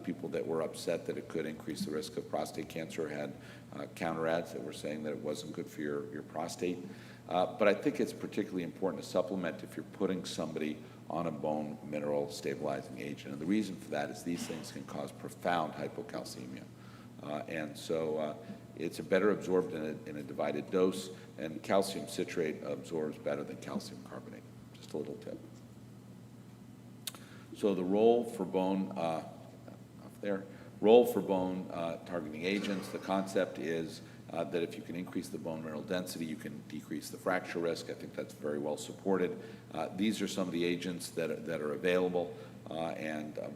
people that were upset that it could increase the risk of prostate cancer had counter ads that were saying that it wasn't good for your prostate. But I think it's particularly important to supplement if you're putting somebody on a bone mineral stabilizing agent. And the reason for that is these things can cause profound hypocalcemia. It's better absorbed in a divided dose, and calcium citrate absorbs better than calcium carbonate. Just a little tip. So the role for bone, targeting agents, the concept is that if you can increase the bone mineral density, you can decrease the fracture risk. I think that's very well supported. These are some of the agents that are available.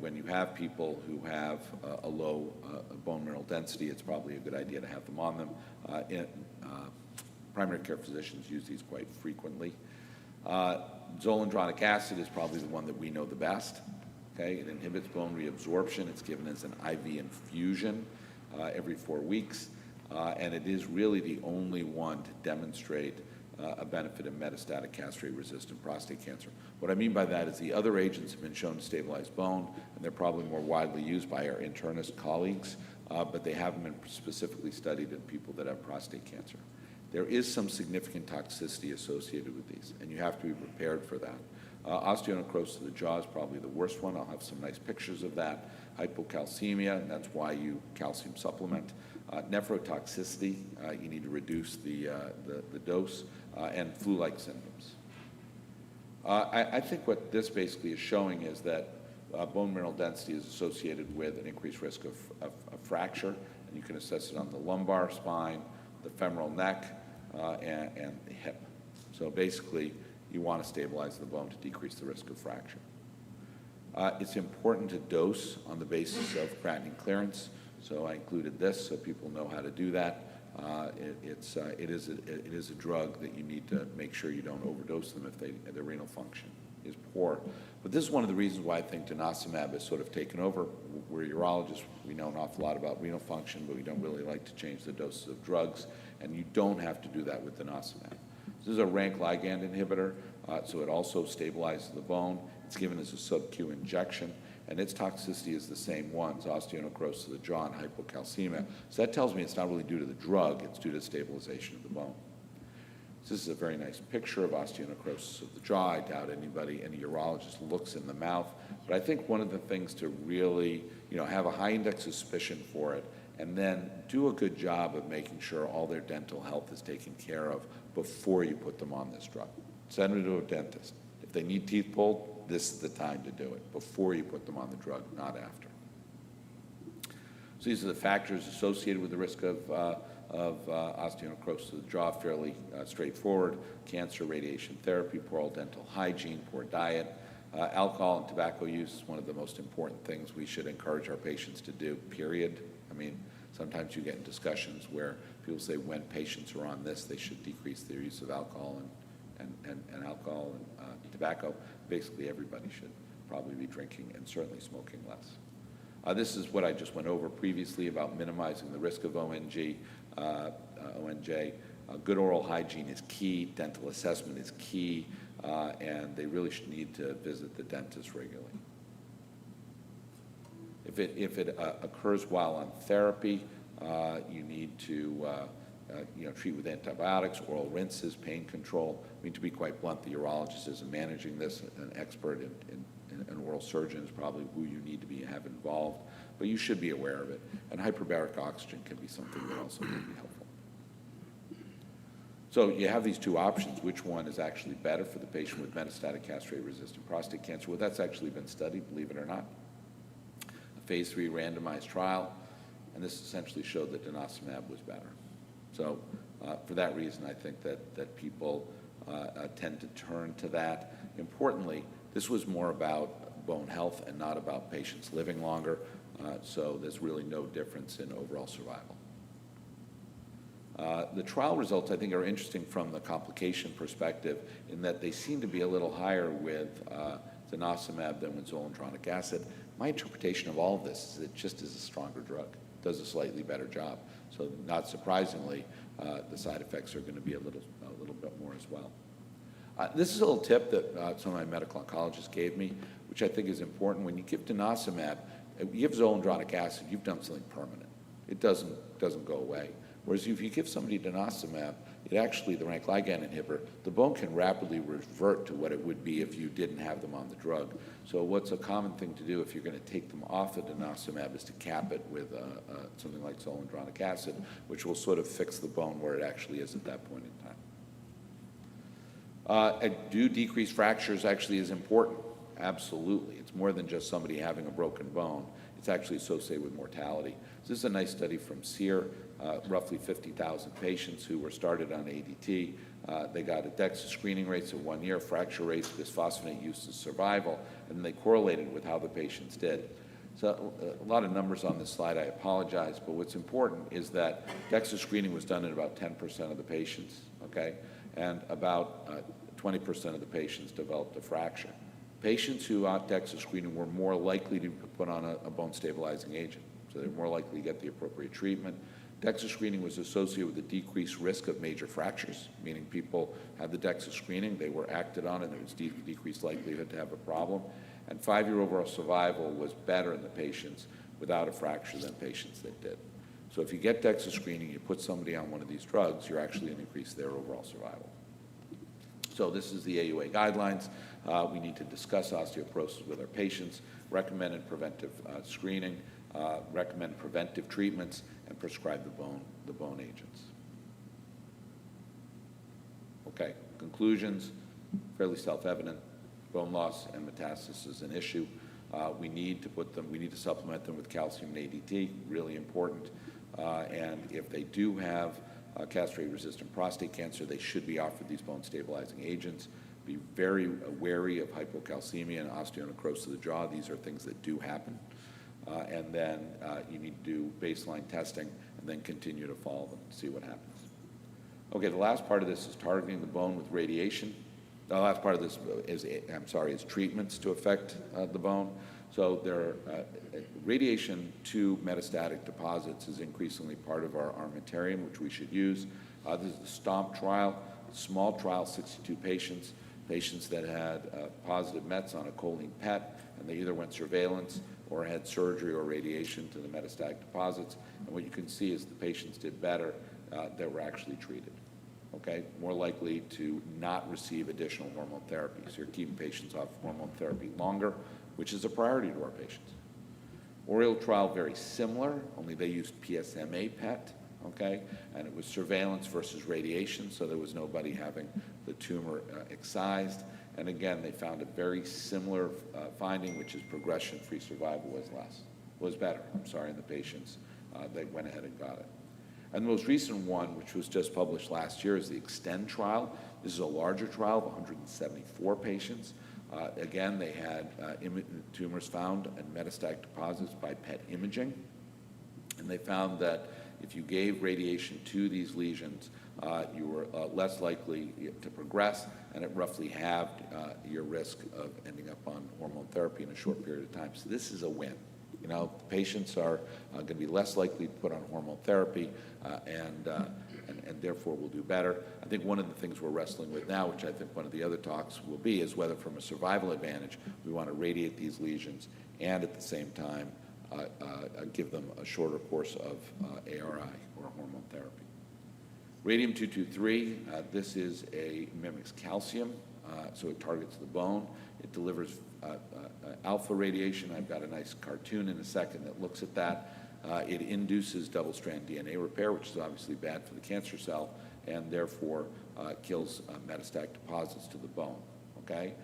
When you have people who have a low bone mineral density, it's probably a good idea to have them on them. Primary care physicians use these quite frequently. Zoledronic acid is probably the one that we know the best. Okay, it inhibits bone reabsorption. It's given as an IV infusion every 4 weeks. And it is really the only one to demonstrate a benefit in metastatic castrate-resistant prostate cancer. What I mean by that is the other agents have been shown to stabilize bone, and they're probably more widely used by our internist colleagues, but they haven't been specifically studied in people that have prostate cancer. There is some significant toxicity associated with these, and you have to be prepared for that. Osteonecrosis of the jaw is probably the worst one. I'll have some nice pictures of that. Hypocalcemia, and that's why you calcium supplement. Nephrotoxicity, you need to reduce the dose, and flu-like symptoms. I think what this basically is showing is that bone mineral density is associated with an increased risk of fracture, and you can assess it on the lumbar spine, the femoral neck, and the hip. So basically, you want to stabilize the bone to decrease the risk of fracture. It's important to dose on the basis of creatinine clearance, so I included this so people know how to do that. It is a drug that you need to make sure you don't overdose them if their renal function is poor. But this is one of the reasons why I think denosumab has sort of taken over. We're urologists, we know an awful lot about renal function, but we don't really like to change the doses of drugs, and you don't have to do that with denosumab. This is a rank ligand inhibitor, so it also stabilizes the bone. It's given as a sub-Q injection, and its toxicity is the same ones, osteonecrosis of the jaw and hypocalcemia. So that tells me it's not really due to the drug, it's due to stabilization of the bone. So this is a very nice picture of osteonecrosis of the jaw. I doubt any urologist looks in the mouth, but I think one of the things to really, have a high index of suspicion for it, and then do a good job of making sure all their dental health is taken care of before you put them on this drug. Send them to a dentist. If they need teeth pulled, this is the time to do it, before you put them on the drug, not after. So these are the factors associated with the risk of osteonecrosis of the jaw, fairly straightforward. Cancer, radiation therapy, poor dental hygiene, poor diet. Alcohol and tobacco use is one of the most important things we should encourage our patients to do, period. I mean, sometimes you get in discussions where people say when patients are on this, they should decrease their use of alcohol and alcohol and tobacco. Basically, everybody should probably be drinking and certainly smoking less. This is what I just went over previously about minimizing the risk of ONJ. Good oral hygiene is key, dental assessment is key, and they really should need to visit the dentist regularly. If it occurs while on therapy, you need to treat with antibiotics, oral rinses, pain control. I mean, to be quite blunt, the urologist isn't managing this. An expert in an oral surgeon is probably who you need to have involved, but you should be aware of it. And hyperbaric oxygen can be something that also can be helpful. So you have these two options. Which one is actually better for the patient with metastatic castrate-resistant prostate cancer? Well, that's actually been studied, believe it or not. A phase 3 randomized trial, and this essentially showed that denosumab was better. So for that reason, I think that people tend to turn to that. Importantly, this was more about bone health and not about patients living longer, so there's really no difference in overall survival. The trial results, I think, are interesting from the complication perspective in that they seem to be a little higher with denosumab than with zoledronic acid. My interpretation of all of this is it just is a stronger drug, does a slightly better job. So not surprisingly, the side effects are going to be a little bit more as well. This is a little tip that some of my medical oncologists gave me, which I think is important. When you give denosumab, you give zoledronic acid, you've done something permanent. It doesn't go away. Whereas if you give somebody denosumab, it actually, the rank ligand inhibitor, the bone can rapidly revert to what it would be if you didn't have them on the drug. So what's a common thing to do if you're going to take them off of denosumab is to cap it with something like zoledronic acid, which will sort of fix the bone where it actually is at that point in time. Do decrease fractures actually is important. Absolutely. It's more than just somebody having a broken bone. It's actually associated with mortality. So this is a nice study from SEER, roughly 50,000 patients who were started on ADT. They got a DEXA screening rates of 1 year, fracture rates, bisphosphonate use and survival, and they correlated with how the patients did. So a lot of numbers on this slide, I apologize, but what's important is that DEXA screening was done in about 10% of the patients, okay? And about 20% of the patients developed a fracture. Patients who got DEXA screening were more likely to be put on a bone stabilizing agent, so they're more likely to get the appropriate treatment. DEXA screening was associated with a decreased risk of major fractures, meaning people had the DEXA screening, they were acted on, and there was decreased likelihood to have a problem. And 5-year overall survival was better in the patients without a fracture than patients that did. So if you get DEXA screening, you put somebody on one of these drugs, you're actually going to increase their overall survival. So this is the AUA guidelines. We need to discuss osteoporosis with our patients, recommended preventive screening, recommend preventive treatments, and prescribe the bone agents. Okay, conclusions, fairly self-evident. bone loss and metastasis is an issue. We need to supplement them with calcium and ADT, really important. And if they do have castrate-resistant prostate cancer, they should be offered these bone-stabilizing agents. Be very wary of hypocalcemia and osteonecrosis of the jaw. These are things that do happen. And then you need to do baseline testing and then continue to follow them to see what happens. Okay, the last part of this is targeting the bone with radiation. The last part of this is treatments to affect the bone. So radiation to metastatic deposits is increasingly part of our armamentarium, which we should use. This is the STOMP trial, small trial, 62 patients that had positive METs on a choline PET, and they either went surveillance or had surgery or radiation to the metastatic deposits. And what you can see is the patients did better that were actually treated. Okay, more likely to not receive additional hormone therapy. So you're keeping patients off hormone therapy longer, which is a priority to our patients. Oriole trial, very similar, only they used PSMA PET, okay? And it was surveillance versus radiation, so there was nobody having the tumor excised. And again, they found a very similar finding, which is progression-free survival was better, in the patients that went ahead and got it. And the most recent one, which was just published last year, is the EXTEND trial. This is a larger trial of 174 patients. Again, they had tumors found in metastatic deposits by PET imaging. And they found that if you gave radiation to these lesions, you were less likely to progress, and it roughly halved your risk of ending up on hormone therapy in a short period of time. So this is a win. You know, patients are going to be less likely to put on hormone therapy, and therefore will do better. I think one of the things we're wrestling with now, which I think one of the other talks will be, is whether from a survival advantage we want to radiate these lesions and at the same time give them a shorter course of ARI or hormone therapy. Radium-223, this mimics calcium, so it targets the bone. It delivers alpha radiation. I've got a nice cartoon in a second that looks at that. It induces double-strand DNA repair, which is obviously bad for the cancer cell, and therefore kills metastatic deposits to the bone, okay?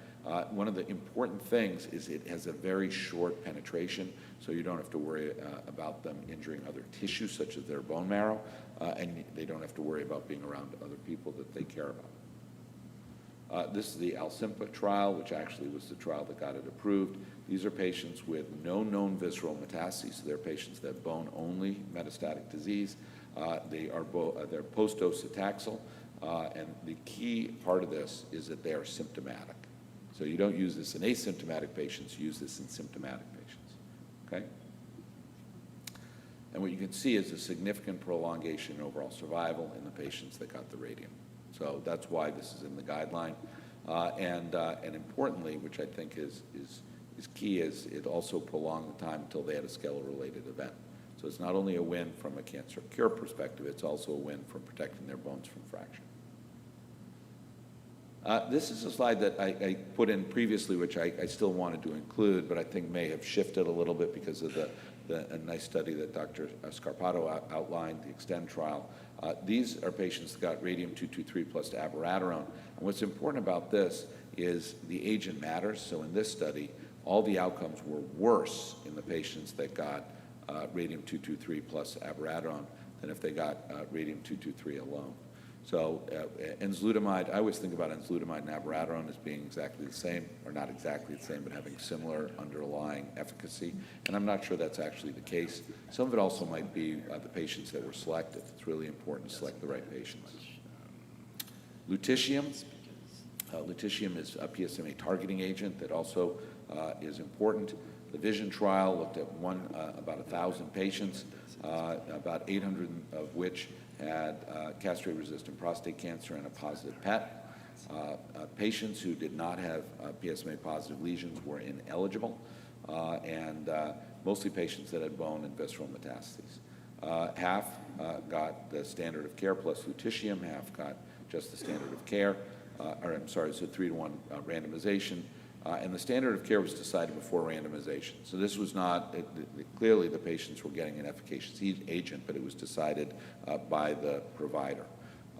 One of the important things is it has a very short penetration, so you don't have to worry about them injuring other tissues, such as their bone marrow, and they don't have to worry about being around other people that they care about. This is the Alcimpa trial, which actually was the trial that got it approved. These are patients with no known visceral metastases. So they're patients that have bone-only metastatic disease. They're post-docetaxel, and the key part of this is that they are symptomatic. So you don't use this in asymptomatic patients, you use this in symptomatic patients, okay? And what you can see is a significant prolongation in overall survival in the patients that got the radium. So that's why this is in the guideline. And importantly, which I think is key, is it also prolonged the time until they had a skeletal-related event. So it's not only a win from a cancer cure perspective, it's also a win from protecting their bones from fracture. This is a slide that I put in previously, which I still wanted to include, but I think may have shifted a little bit because of a nice study that Dr. Scarpato outlined, the EXTEND trial. These are patients that got radium-223 plus abiraterone. And what's important about this is the agent matters. So in this study, all the outcomes were worse in the patients that got radium-223 plus abiraterone than if they got radium-223 alone. So enzalutamide, I always think about enzalutamide and abiraterone as being exactly the same, or not exactly the same, but having similar underlying efficacy. And I'm not sure that's actually the case. Some of it also might be the patients that were selected. It's really important to select the right patients. Lutetium. Lutetium is a PSMA targeting agent that also is important. The VISION trial looked at about 1,000 patients, about 800 of which had castrate-resistant prostate cancer and a positive PET. Patients who did not have PSMA-positive lesions were ineligible, and mostly patients that had bone and visceral metastases. Half got the standard of care plus lutetium, half got just the standard of care, so 3-to-1 randomization. And the standard of care was decided before randomization. So this was not, clearly the patients were getting an efficacious agent, but it was decided by the provider.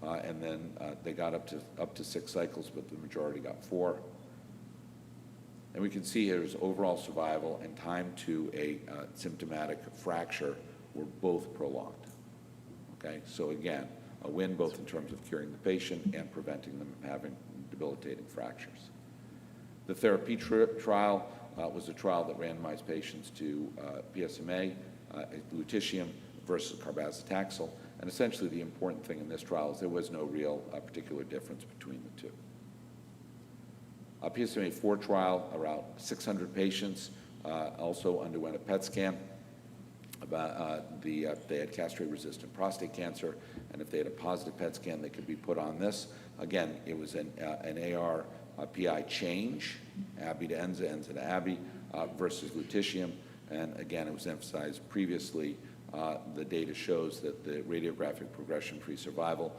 And then they got up to 6 cycles, but the majority got 4. And we can see here is overall survival and time to a symptomatic fracture were both prolonged. Okay, so again, a win both in terms of curing the patient and preventing them from having debilitating fractures. The therapy trial was a trial that randomized patients to PSMA, lutetium versus carbazitaxel, and essentially the important thing in this trial is there was no real particular difference between the two. A PSMA-4 trial, around 600 patients, also underwent a PET scan. They had castrate-resistant prostate cancer, and if they had a positive PET scan, they could be put on this. Again, it was an AR-PI change, ABI to ENZA, ENZA to ABI, versus lutetium. And again, it was emphasized previously, the data shows that the radiographic progression-free survival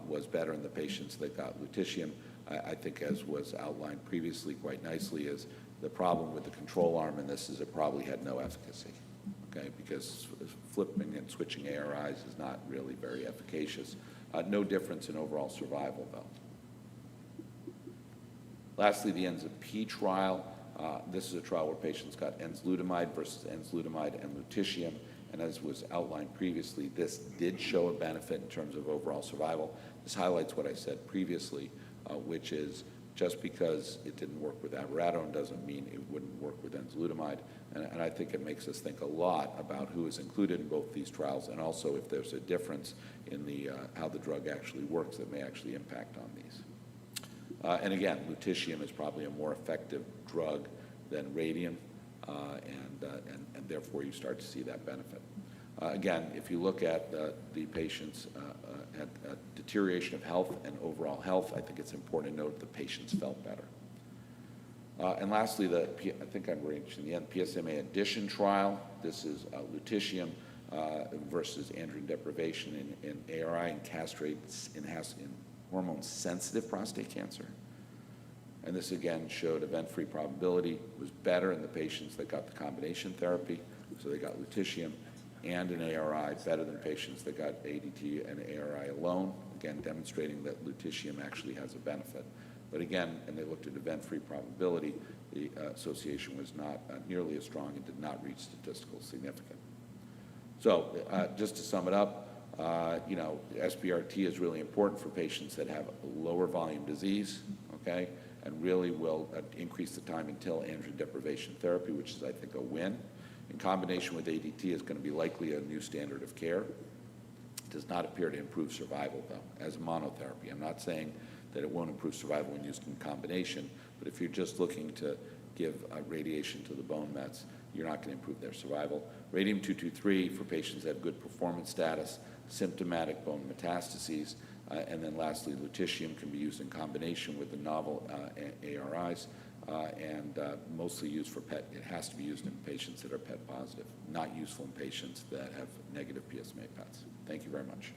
was better in the patients that got lutetium. I think, as was outlined previously quite nicely, is the problem with the control arm in this is it probably had no efficacy, okay, because flipping and switching ARIs is not really very efficacious. No difference in overall survival, though. Lastly, the ENZA-P trial. This is a trial where patients got enzalutamide versus enzalutamide and lutetium, and as was outlined previously, this did show a benefit in terms of overall survival. This highlights what I said previously, which is just because it didn't work with abiraterone doesn't mean it wouldn't work with enzalutamide, and I think it makes us think a lot about who is included in both these trials, and also if there's a difference in the how the drug actually works that may actually impact on these. And again, lutetium is probably a more effective drug than radium, and therefore you start to see that benefit. Again, if you look at the patients at deterioration of health and overall health, I think it's important to note the patients felt better. And lastly, I think I'm reaching the end, PSMA addition trial. This is lutetium versus androgen deprivation in ARI and castrates in hormone-sensitive prostate cancer. And this again showed event-free probability was better in the patients that got the combination therapy, so they got lutetium and an ARI, better than patients that got ADT and ARI alone, again demonstrating that lutetium actually has a benefit. But again, and they looked at event-free probability, the association was not nearly as strong and did not reach statistical significance. So just to sum it up, SBRT is really important for patients that have lower volume disease, okay, and really will increase the time until androgen deprivation therapy, which is, I think, a win. In combination with ADT is going to be likely a new standard of care. It does not appear to improve survival, though, as monotherapy. I'm not saying that it won't improve survival when used in combination, but if you're just looking to give radiation to the bone mets, you're not going to improve their survival. Radium-223 for patients that have good performance status, symptomatic bone metastases, and then lastly, lutetium can be used in combination with the novel ARIs, and mostly used for PET. It has to be used in patients that are PET positive, not useful in patients that have negative PSMA PETs. Thank you very much.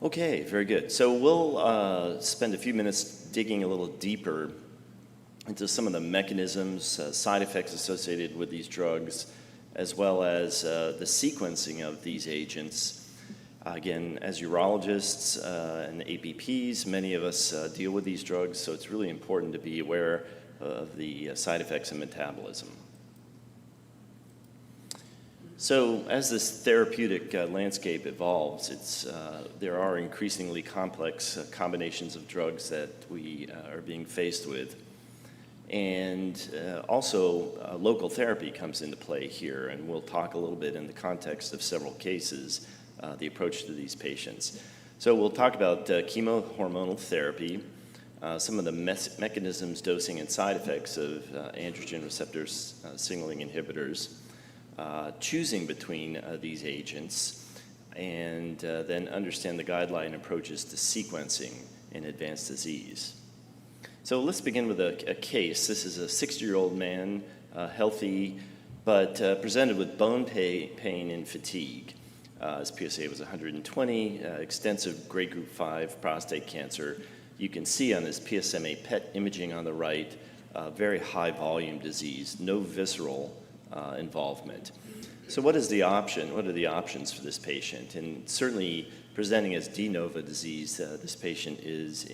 Okay, very good. So we'll spend a few minutes digging a little deeper into some of the mechanisms, side effects associated with these drugs, as well as the sequencing of these agents. Again, as urologists and APPs, many of us deal with these drugs, so it's really important to be aware of the side effects and metabolism. So as this therapeutic landscape evolves, there are increasingly complex combinations of drugs that we are being faced with. And also local therapy comes into play here, and we'll talk a little bit in the context of several cases, the approach to these patients. So we'll talk about chemohormonal therapy, some of the mechanisms, dosing, and side effects of androgen receptor signaling inhibitors, choosing between these agents, and then understand the guideline approaches to sequencing in advanced disease. So let's begin with a case. This is a 60-year-old man, healthy, but presented with bone pain and fatigue. His PSA was 120, extensive grade group 5 prostate cancer. You can see on this PSMA PET imaging on the right, very high volume disease, no visceral involvement. So what is the option? What are the options for this patient? And certainly presenting as de novo disease, this patient is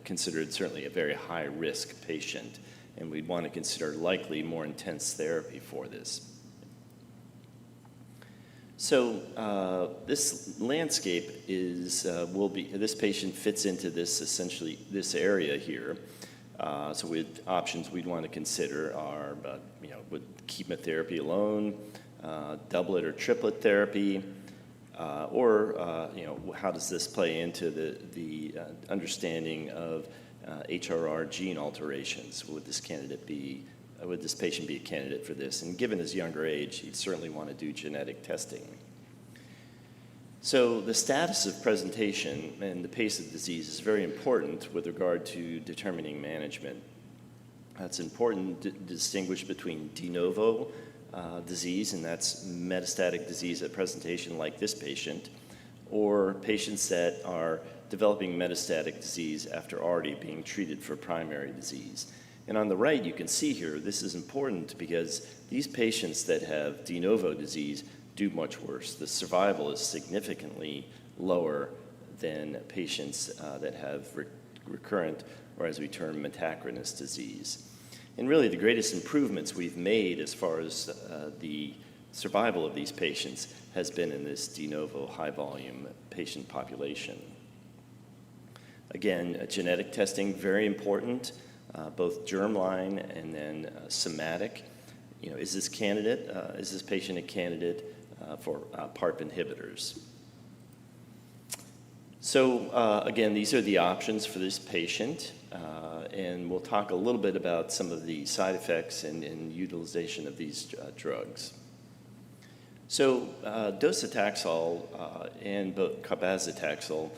considered certainly a very high-risk patient, and we'd want to consider likely more intense therapy for this. So this landscape is this patient fits into this essentially this area here. So with options we'd want to consider are with chemotherapy alone, doublet or triplet therapy. Or how does this play into the understanding of HRR gene alterations? Would this patient be a candidate for this? And given his younger age, he'd certainly want to do genetic testing. So the status of presentation and the pace of disease is very important with regard to determining management. It's important to distinguish between de novo disease, and that's metastatic disease at presentation like this patient, or patients that are developing metastatic disease after already being treated for primary disease. And on the right, you can see here, this is important because these patients that have de novo disease do much worse. The survival is significantly lower than patients that have recurrent, or as we term, metachronous disease. And really the greatest improvements we've made as far as the survival of these patients has been in this de novo high volume patient population. Again, genetic testing, very important, both germline and then somatic. Is this patient a candidate for PARP inhibitors? So again, these are the options for this patient. And we'll talk a little bit about some of the side effects and utilization of these drugs. So docetaxel and cabazitaxel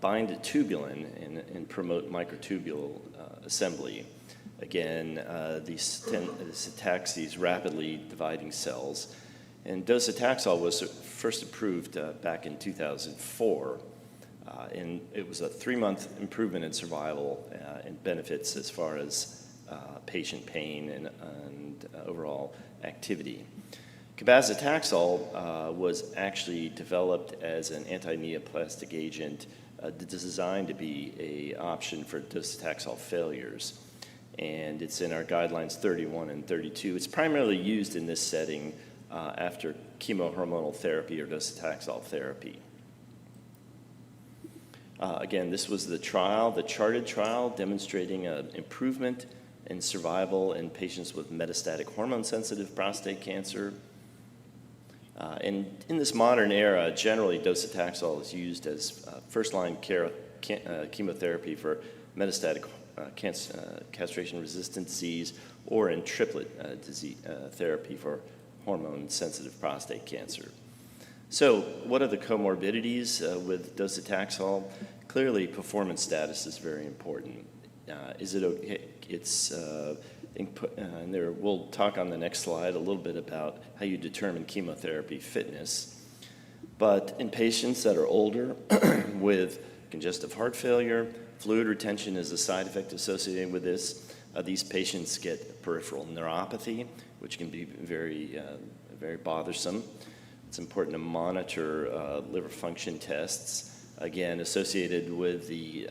bind to tubulin and promote microtubule assembly. Again, this attacks these rapidly dividing cells. And docetaxel was first approved back in 2004. And it was a 3-month improvement in survival and benefits as far as patient pain and overall activity. Cabazitaxel was actually developed as an anti-neoplastic agent designed to be an option for docetaxel failures. And it's in our guidelines 31 and 32. It's primarily used in this setting after chemohormonal therapy or docetaxel therapy. Again, this was the charted trial demonstrating an improvement in survival in patients with metastatic hormone-sensitive prostate cancer. And in this modern era, generally docetaxel is used as first-line chemotherapy for metastatic castration-resistant disease or in triplet therapy for hormone-sensitive prostate cancer. So what are the comorbidities with docetaxel? Clearly, performance status is very important. Is it okay? And we'll talk on the next slide a little bit about how you determine chemotherapy fitness. But in patients that are older with congestive heart failure, fluid retention is a side effect associated with this. These patients get peripheral neuropathy, which can be very, very bothersome. It's important to monitor liver function tests, again associated with the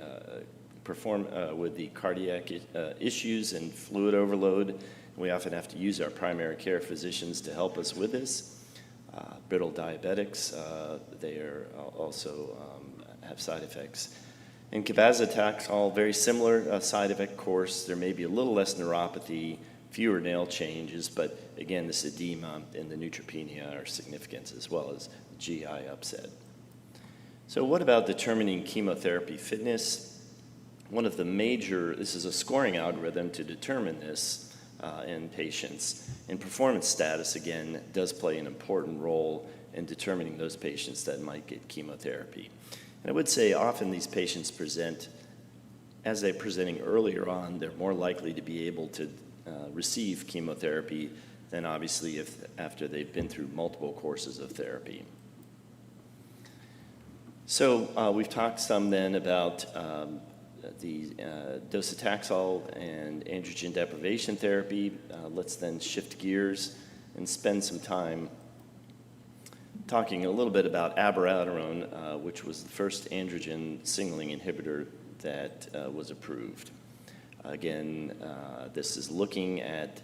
cardiac issues and fluid overload. We often have to use our primary care physicians to help us with this. Brittle diabetics, they are also have side effects. In cabazitaxel, very similar side effect course. There may be a little less neuropathy, fewer nail changes, but again, this edema and the neutropenia are significant, as well as GI upset. So what about determining chemotherapy fitness? This is a scoring algorithm to determine this in patients. And performance status, again, does play an important role in determining those patients that might get chemotherapy. And I would say often these patients present as they're presenting earlier on, they're more likely to be able to receive chemotherapy than obviously after they've been through multiple courses of therapy. So we've talked some then about the docetaxel and androgen deprivation therapy. Let's then shift gears and spend some time talking a little bit about abiraterone, which was the first androgen signaling inhibitor that was approved. Again, this is looking at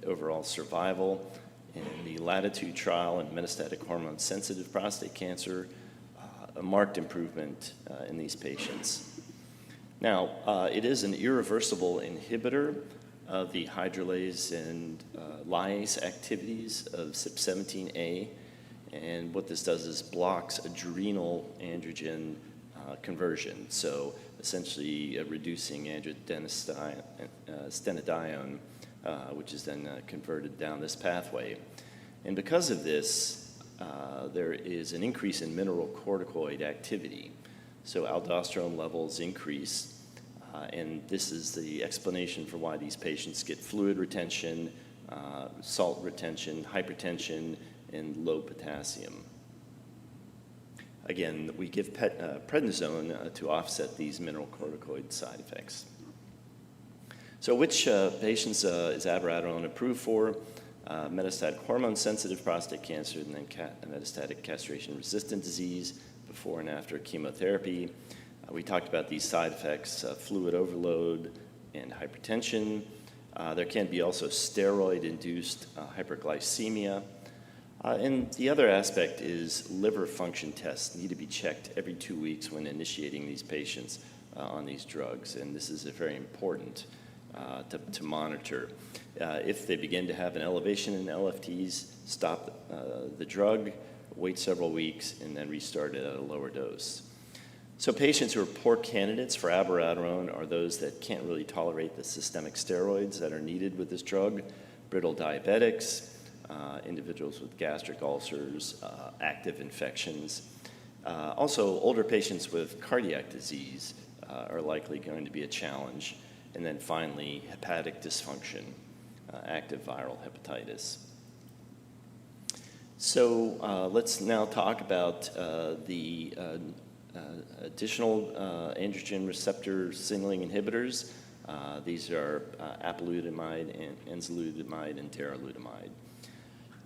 overall survival in the Latitude trial in metastatic hormone-sensitive prostate cancer, a marked improvement in these patients. Now, it is an irreversible inhibitor of the hydrolase and lyase activities of CYP17A, and what this does is blocks adrenal androgen conversion, so essentially reducing androstenedione, which is then converted down this pathway. And because of this, there is an increase in mineralocorticoid activity. So aldosterone levels increase, and this is the explanation for why these patients get fluid retention, salt retention, hypertension, and low potassium. Again, we give prednisone to offset these mineralocorticoid side effects. So which patients is abiraterone approved for? Metastatic hormone-sensitive prostate cancer, and then metastatic castration-resistant disease before and after chemotherapy. We talked about these side effects, fluid overload and hypertension. There can be also steroid-induced hyperglycemia. And the other aspect is liver function tests need to be checked every 2 weeks when initiating these patients on these drugs, and this is very important to monitor. If they begin to have an elevation in LFTs, stop the drug, wait several weeks, and then restart it at a lower dose. So patients who are poor candidates for abiraterone are those that can't really tolerate the systemic steroids that are needed with this drug, brittle diabetics, individuals with gastric ulcers, active infections. Also, older patients with cardiac disease are likely going to be a challenge. And then finally, hepatic dysfunction, active viral hepatitis. So let's now talk about the additional androgen receptor signaling inhibitors. These are apalutamide, and enzalutamide, and darolutamide.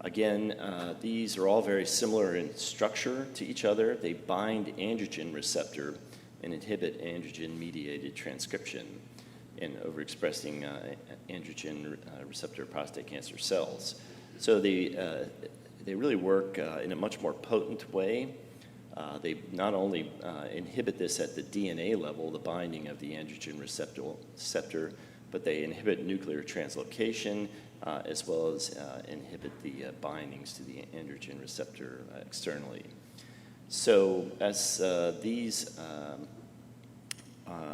Again, these are all very similar in structure to each other. They bind androgen receptor and inhibit androgen-mediated transcription in overexpressing androgen receptor prostate cancer cells. So they really work in a much more potent way. They not only inhibit this at the DNA level, the binding of the androgen receptor, but they inhibit nuclear translocation, as well as inhibit the bindings to the androgen receptor externally. So as these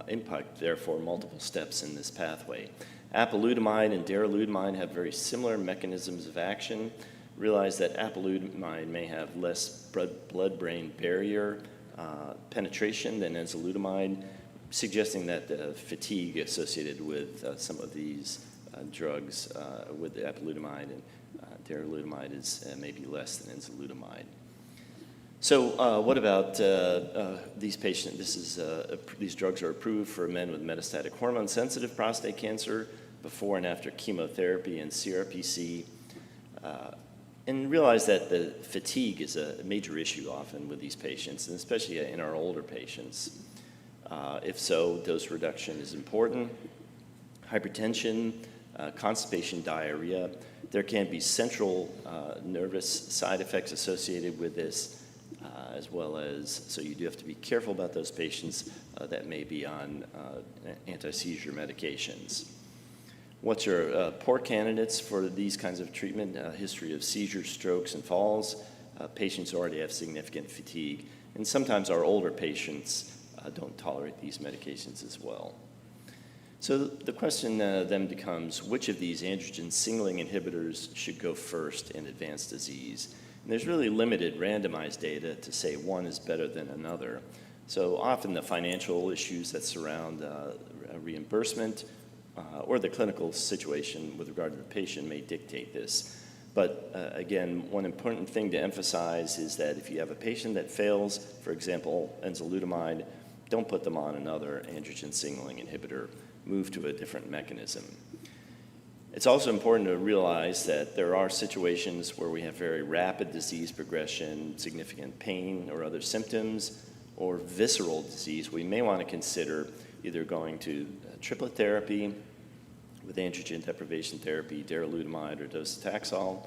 impact, therefore, multiple steps in this pathway. Apalutamide and darolutamide have very similar mechanisms of action. Realize that apalutamide may have less blood-brain barrier penetration than enzalutamide, suggesting that the fatigue associated with some of these drugs with the apalutamide and darolutamide is maybe less than enzalutamide. So what about these patients? These drugs are approved for men with metastatic hormone-sensitive prostate cancer before and after chemotherapy and CRPC. And realize that the fatigue is a major issue often with these patients, and especially in our older patients. If so, dose reduction is important. Hypertension, constipation, diarrhea. There can be central nervous side effects associated with this, as well as, so you do have to be careful about those patients that may be on anti-seizure medications. What's your poor candidates for these kinds of treatment? History of seizures, strokes, and falls. Patients already have significant fatigue. And sometimes our older patients don't tolerate these medications as well. So the question then becomes, which of these androgen signaling inhibitors should go first in advanced disease? And there's really limited randomized data to say one is better than another. So often the financial issues that surround reimbursement or the clinical situation with regard to the patient may dictate this. But again, one important thing to emphasize is that if you have a patient that fails, for example, enzalutamide, don't put them on another androgen signaling inhibitor. Move to a different mechanism. It's also important to realize that there are situations where we have very rapid disease progression, significant pain or other symptoms, or visceral disease. We may want to consider either going to triplet therapy with androgen deprivation therapy, darolutamide or docetaxel,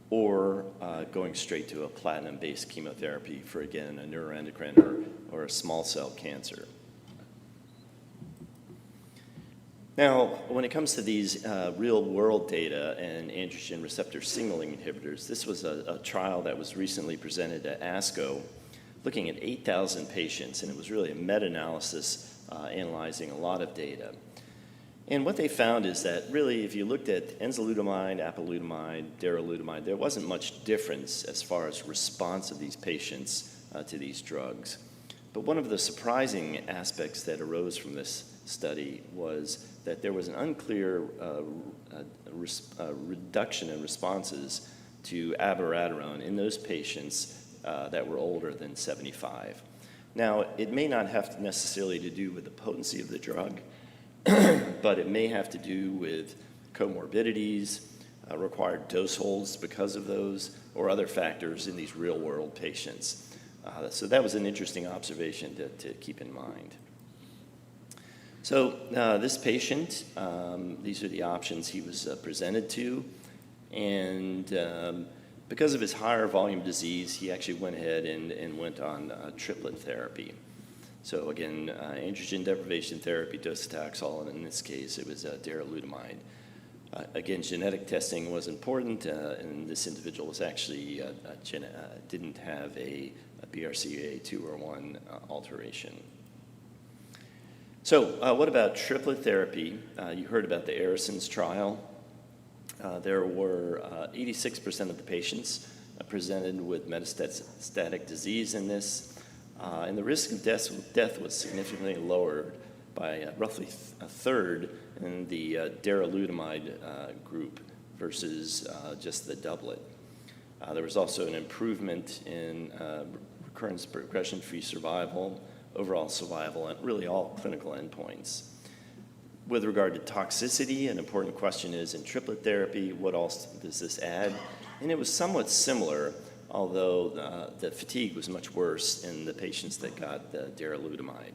or going straight to a platinum-based chemotherapy for, again, a neuroendocrine or a small cell cancer. Now, when it comes to these real-world data and androgen receptor signaling inhibitors, this was a trial that was recently presented at ASCO, looking at 8,000 patients, and it was really a meta-analysis analyzing a lot of data. And what they found is that really, if you looked at enzalutamide, apalutamide, darolutamide, there wasn't much difference as far as response of these patients to these drugs. But one of the surprising aspects that arose from this study was that there was an unclear reduction in responses to abiraterone in those patients that were older than 75. Now, it may not have necessarily to do with the potency of the drug, but it may have to do with comorbidities, required dose holds because of those, or other factors in these real-world patients. So that was an interesting observation to keep in mind. So this patient, these are the options he was presented to, and because of his higher volume disease, he actually went ahead and went on triplet therapy. So again, androgen deprivation therapy, docetaxel, and in this case, it was darolutamide. Again, genetic testing was important, and this individual was actually didn't have a BRCA2 or 1 alteration. So what about triplet therapy? You heard about the Arisons trial. There were 86% of the patients presented with metastatic disease in this. And the risk of death was significantly lowered by roughly a third in the darolutamide group versus just the doublet. There was also an improvement in recurrence progression-free survival, overall survival, and really all clinical endpoints. With regard to toxicity, an important question is, in triplet therapy, what else does this add? And it was somewhat similar, although the fatigue was much worse in the patients that got the darolutamide.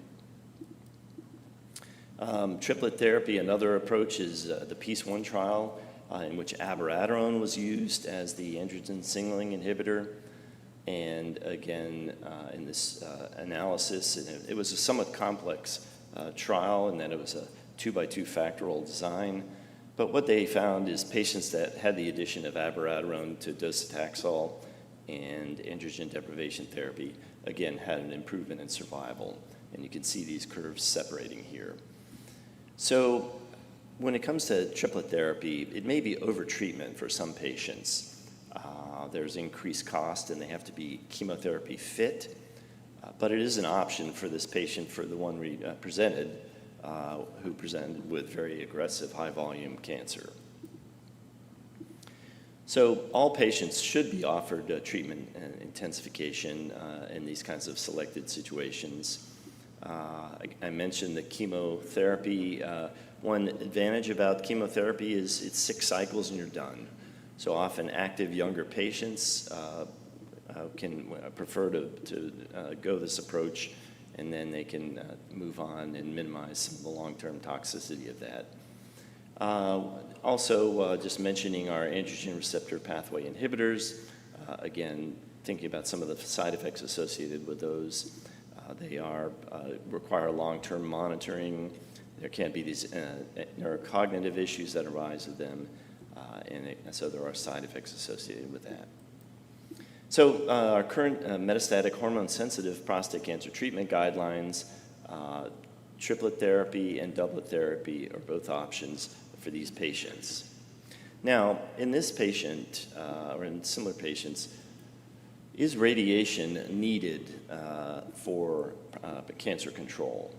Triplet therapy, another approach is the PEACE-1 trial, in which abiraterone was used as the androgen signaling inhibitor. And again, in this analysis, it was a somewhat complex trial, and then it was a 2x2 factorial design. But what they found is patients that had the addition of abiraterone to docetaxel and androgen deprivation therapy, again, had an improvement in survival. And you can see these curves separating here. So when it comes to triplet therapy, it may be overtreatment for some patients. There's increased cost, and they have to be chemotherapy fit. But it is an option for this patient, for the one we presented, who presented with very aggressive high-volume cancer. So all patients should be offered treatment and intensification in these kinds of selected situations. I mentioned the chemotherapy. One advantage about chemotherapy is it's 6 cycles and you're done. So often active younger patients can prefer to go this approach, and then they can move on and minimize some of the long-term toxicity of that. Also, just mentioning our androgen receptor pathway inhibitors, again, thinking about some of the side effects associated with those. They require long-term monitoring. There can be these neurocognitive issues that arise with them, and so there are side effects associated with that. So our current metastatic hormone-sensitive prostate cancer treatment guidelines, triplet therapy and doublet therapy are both options for these patients. Now, in this patient, or in similar patients, is radiation needed for cancer control?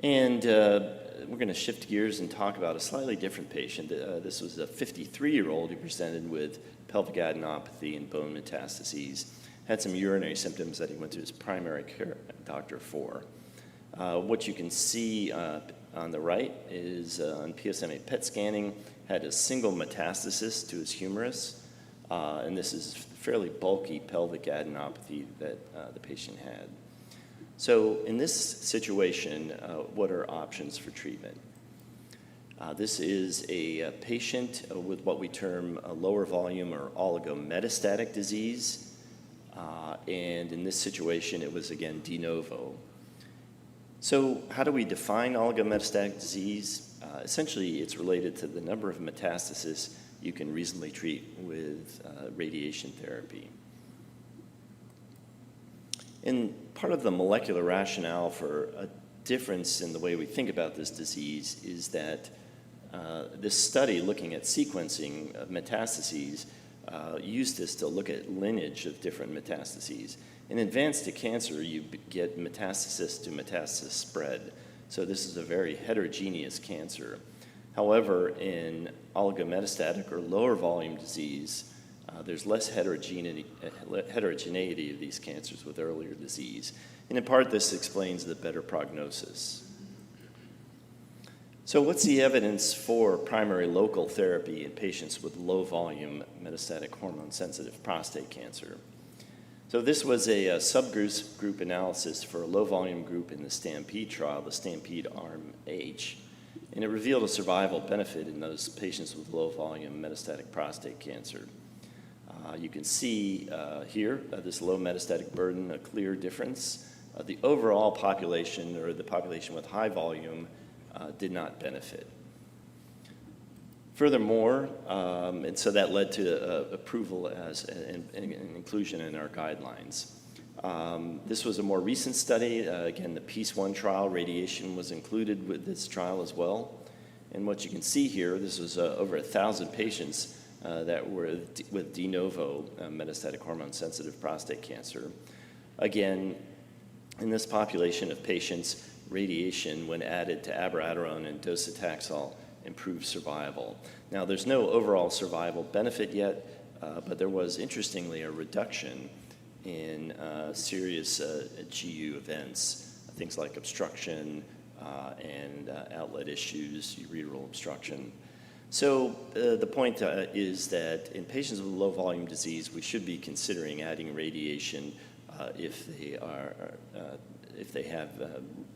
And we're going to shift gears and talk about a slightly different patient. This was a 53-year-old who presented with pelvic adenopathy and bone metastases, had some urinary symptoms that he went to his primary care doctor for. What you can see on the right is on PSMA PET scanning, had a single metastasis to his humerus, and this is fairly bulky pelvic adenopathy that the patient had. So in this situation, what are options for treatment? This is a patient with what we term a lower volume or oligometastatic disease, and in this situation, it was again de novo. So how do we define oligometastatic disease? Essentially, it's related to the number of metastases you can reasonably treat with radiation therapy. And part of the molecular rationale for a difference in the way we think about this disease is that this study looking at sequencing of metastases used this to look at lineage of different metastases. In advanced cancer, you get metastasis to metastasis spread. So this is a very heterogeneous cancer. However, in oligometastatic or lower volume disease, there's less heterogeneity of these cancers with earlier disease. And in part, this explains the better prognosis. So what's the evidence for primary local therapy in patients with low volume metastatic hormone-sensitive prostate cancer? So this was a subgroup analysis for a low volume group in the STAMPEDE trial, the STAMPEDE Arm H. And it revealed a survival benefit in those patients with low volume metastatic prostate cancer. You can see here this low metastatic burden, a clear difference. The overall population, or the population with high volume, did not benefit. Furthermore, and so that led to approval as an inclusion in our guidelines. This was a more recent study. Again, the PEACE-1 trial, radiation was included with this trial as well. And what you can see here, this was over 1,000 patients that were with de novo metastatic hormone-sensitive prostate cancer. Again, in this population of patients, radiation, when added to abiraterone and docetaxel, improved survival. Now, there's no overall survival benefit yet, but there was, interestingly, a reduction in serious GU events, things like obstruction and outlet issues, ureteral obstruction. So the point is that in patients with low volume disease, we should be considering adding radiation if they have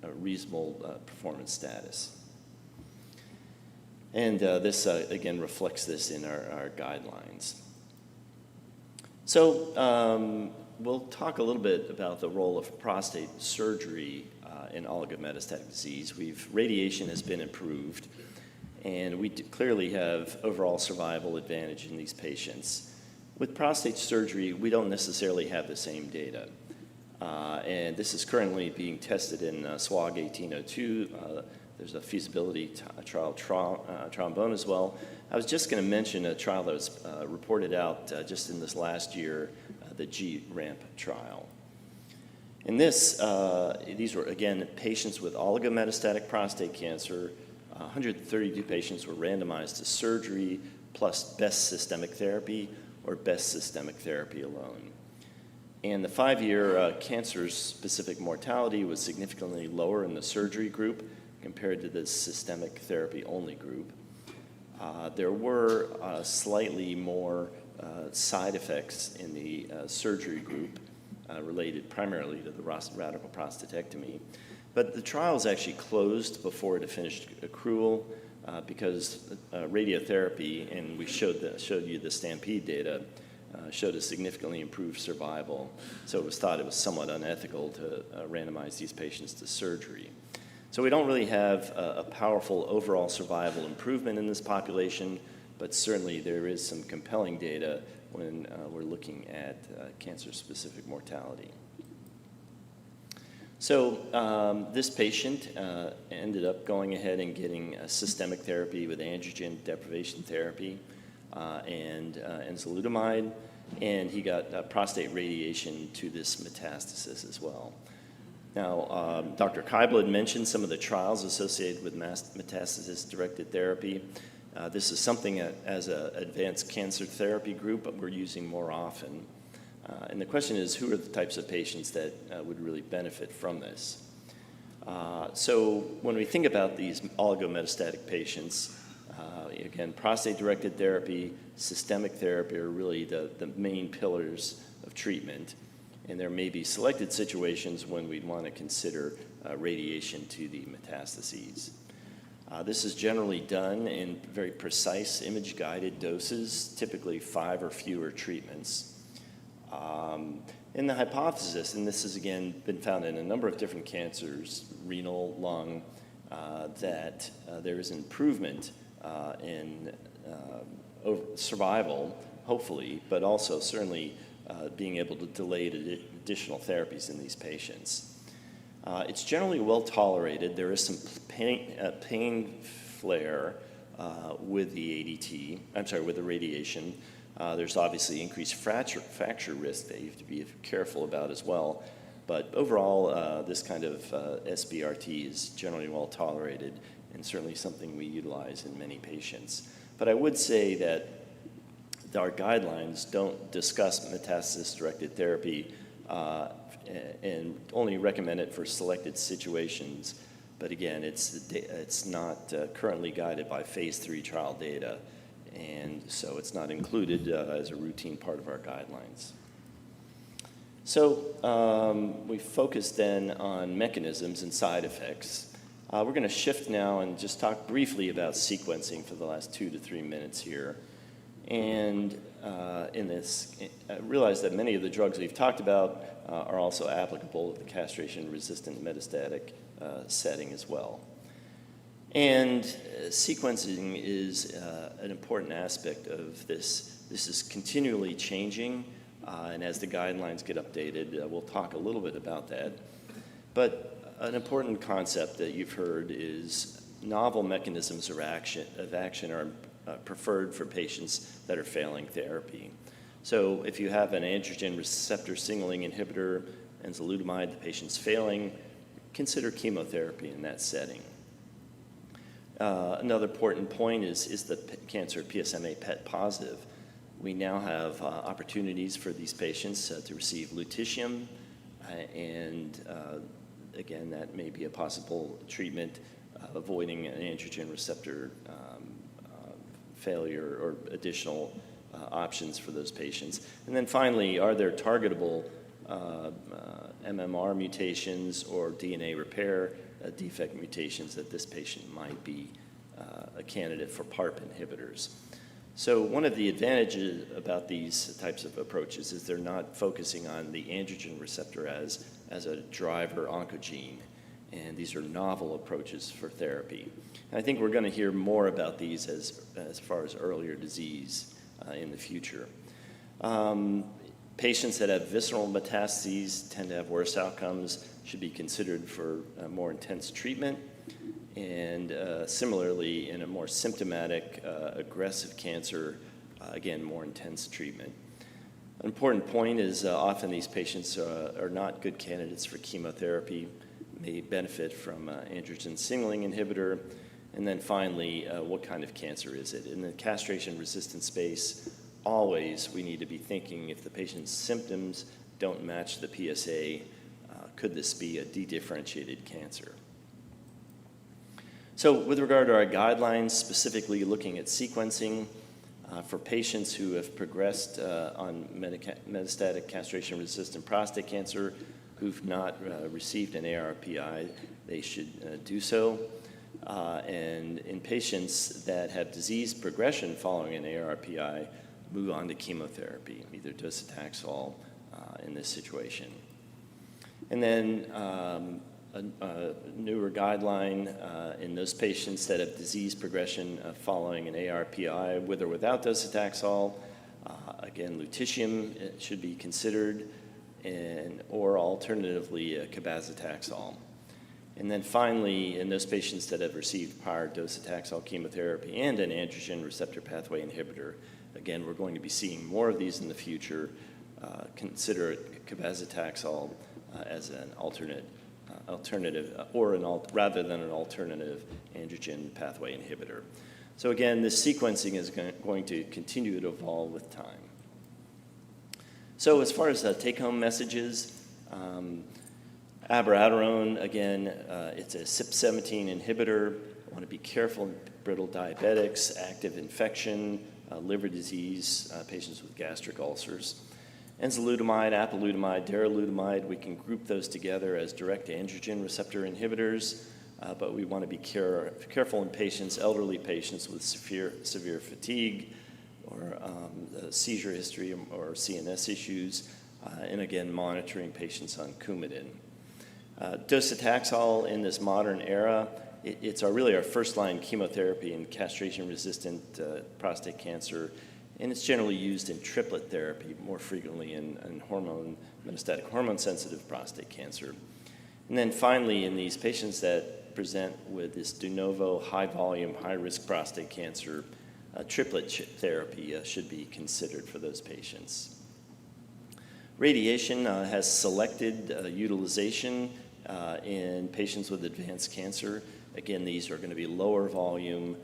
a reasonable performance status. And this, again, reflects this in our guidelines. So we'll talk a little bit about the role of prostate surgery in oligometastatic disease. Radiation has been improved, and we clearly have overall survival advantage in these patients. With prostate surgery, we don't necessarily have the same data. And this is currently being tested in SWOG 1802. There's a feasibility trial trombone as well. I was just going to mention a trial that was reported out just in this last year, the G-RAMP trial. In this, these were, again, patients with oligometastatic prostate cancer. 132 patients were randomized to surgery plus best systemic therapy or best systemic therapy alone. And the 5-year cancer-specific mortality was significantly lower in the surgery group compared to the systemic therapy-only group. There were slightly more side effects in the surgery group related primarily to the radical prostatectomy. But the trial was actually closed before it finished accrual because radiotherapy, and we showed you the STAMPEDE data, showed a significantly improved survival. So it was thought it was somewhat unethical to randomize these patients to surgery. So we don't really have a powerful overall survival improvement in this population, but certainly there is some compelling data when we're looking at cancer-specific mortality. So this patient ended up going ahead and getting a systemic therapy with androgen deprivation therapy and enzalutamide, and he got prostate radiation to this metastasis as well. Now, Dr. Keibel had mentioned some of the trials associated with metastasis-directed therapy. This is something as an advanced cancer therapy group we're using more often. And the question is, who are the types of patients that would really benefit from this? So when we think about these oligometastatic patients, again, prostate-directed therapy, systemic therapy are really the main pillars of treatment. And there may be selected situations when we'd want to consider radiation to the metastases. This is generally done in very precise image-guided doses, typically 5 or fewer treatments. And the hypothesis, and this has again been found in a number of different cancers, renal, lung, that there is improvement in survival, hopefully, but also certainly being able to delay additional therapies in these patients. It's generally well tolerated. There is some pain flare with the with the radiation. There's obviously increased fracture risk that you have to be careful about as well. But overall, this kind of SBRT is generally well tolerated and certainly something we utilize in many patients. But I would say that our guidelines don't discuss metastasis-directed therapy and only recommend it for selected situations. But again, it's not currently guided by phase 3 trial data, and so it's not included as a routine part of our guidelines. So we focus then on mechanisms and side effects. We're going to shift now and just talk briefly about sequencing for the last 2 to 3 minutes here. And in this, realize that many of the drugs we've talked about are also applicable to the castration-resistant metastatic setting as well. And sequencing is an important aspect of this. This is continually changing, and as the guidelines get updated, we'll talk a little bit about that. But an important concept that you've heard is novel mechanisms of action are preferred for patients that are failing therapy. So if you have an androgen receptor signaling inhibitor, enzalutamide, the patient's failing, consider chemotherapy in that setting. Another important point is the cancer PSMA PET positive. We now have opportunities for these patients to receive lutetium, and again, that may be a possible treatment avoiding an androgen receptor failure or additional options for those patients. And then finally, are there targetable MMR mutations or DNA repair defect mutations that this patient might be a candidate for PARP inhibitors? So one of the advantages about these types of approaches is they're not focusing on the androgen receptor as a driver oncogene, and these are novel approaches for therapy. And I think we're going to hear more about these as far as earlier disease in the future. Patients that have visceral metastases tend to have worse outcomes, should be considered for more intense treatment. And similarly, in a more symptomatic, aggressive cancer, again, more intense treatment. An important point is often these patients are not good candidates for chemotherapy, may benefit from androgen signaling inhibitor. And then finally, what kind of cancer is it? In the castration-resistant space, always we need to be thinking if the patient's symptoms don't match the PSA, could this be a dedifferentiated cancer? So with regard to our guidelines, specifically looking at sequencing, for patients who have progressed on metastatic castration-resistant prostate cancer who've not received an ARPI, they should do so. And in patients that have disease progression following an ARPI, move on to chemotherapy, either docetaxel in this situation. And then a newer guideline in those patients that have disease progression following an ARPI with or without docetaxel. Again, lutetium should be considered, or alternatively cabazitaxel. And then finally, in those patients that have received prior docetaxel chemotherapy and an androgen receptor pathway inhibitor, again, we're going to be seeing more of these in the future. Consider cabazitaxel as an alternate rather than an alternative androgen pathway inhibitor. So again, this sequencing is going to continue to evolve with time. So as far as take-home messages, abiraterone, again, it's a CYP17 inhibitor. Want to be careful in brittle diabetics, active infection, liver disease, patients with gastric ulcers. Enzalutamide, apalutamide, darolutamide, we can group those together as direct androgen receptor inhibitors, but we want to be careful in patients, elderly patients with severe fatigue or seizure history or CNS issues, and again, monitoring patients on Coumadin. Docetaxel in this modern era, it's really our first-line chemotherapy in castration-resistant prostate cancer, and it's generally used in triplet therapy, more frequently in metastatic hormone-sensitive prostate cancer. And then finally, in these patients that present with this de novo, high-volume, high-risk prostate cancer, triplet therapy should be considered for those patients. Radiation has selected utilization in patients with advanced cancer. Again, these are going to be lower volume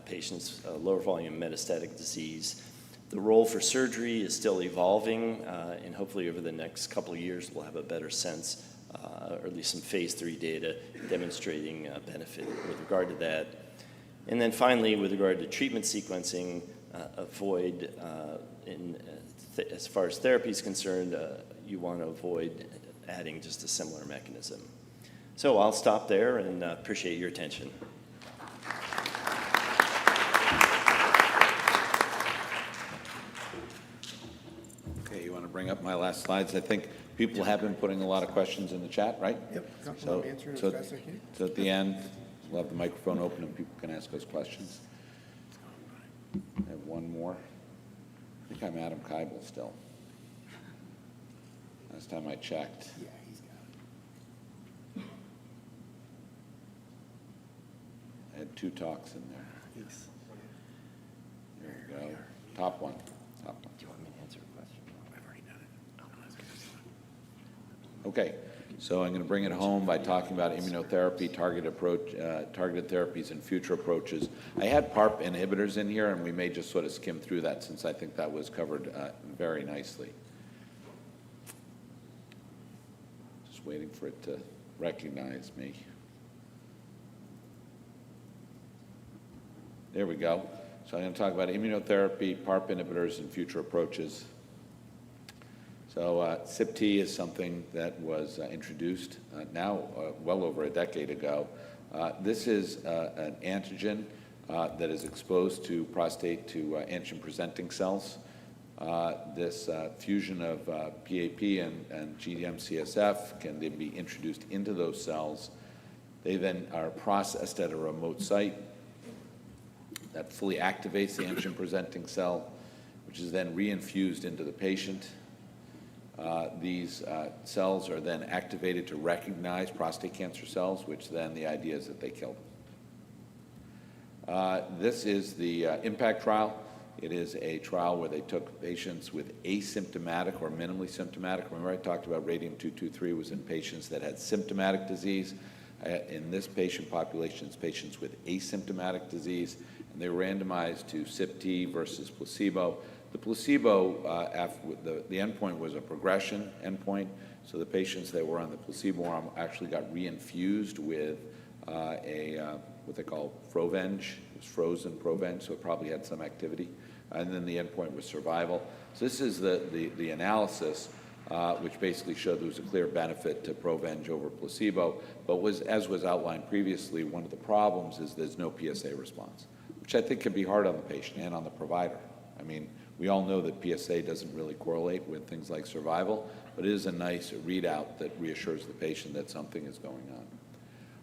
patients, lower volume metastatic disease. The role for surgery is still evolving, and hopefully over the next couple of years we'll have a better sense, or at least some phase 3 data demonstrating benefit with regard to that. And then finally, with regard to treatment sequencing, avoid, as far as therapy is concerned, you want to avoid adding just a similar mechanism. So I'll stop there and appreciate your attention. Okay, you want to bring up my last slides? I think people have been putting a lot of questions in the chat, right? Yep. So, Answer as so, best I can. so at the end, we'll have the microphone open and people can ask us questions. I have one more. I think I'm Adam Keibel still. Last time I checked. Yeah, he's got it. I had 2 talks in there. Yes. There we go. Top one. Top one. Do you want me to answer a question? I've already done it. Okay, so I'm going to bring it home by talking about immunotherapy, targeted therapies, and future approaches. I had PARP inhibitors in here, and we may just sort of skim through that since I think that was covered very nicely. Just waiting for it to recognize me. There we go. So I'm going to talk about immunotherapy, PARP inhibitors, and future approaches. So CYP is something that was introduced now well over a decade ago. This is an antigen that is exposed to prostate to antigen-presenting cells. This fusion of PAP and GM-CSF can then be introduced into those cells. They then are processed at a remote site that fully activates the antigen-presenting cell, which is then reinfused into the patient. These cells are then activated to recognize prostate cancer cells, which then the idea is that they kill them. This is the IMPACT trial. It is a trial where they took patients with asymptomatic or minimally symptomatic. Remember I talked about radium-223 was in patients that had symptomatic disease. In this patient population, it's patients with asymptomatic disease, and they were randomized to CYP versus placebo. The placebo, the endpoint was a progression endpoint, so the patients that were on the placebo arm actually got reinfused with what they call Provenge. It was frozen Provenge, so it probably had some activity. And then the endpoint was survival. So this is the analysis, which basically showed there was a clear benefit to Provenge over placebo, but as was outlined previously, one of the problems is there's no PSA response, which I think can be hard on the patient and on the provider. I mean, we all know that PSA doesn't really correlate with things like survival, but it is a nice readout that reassures the patient that something is going on.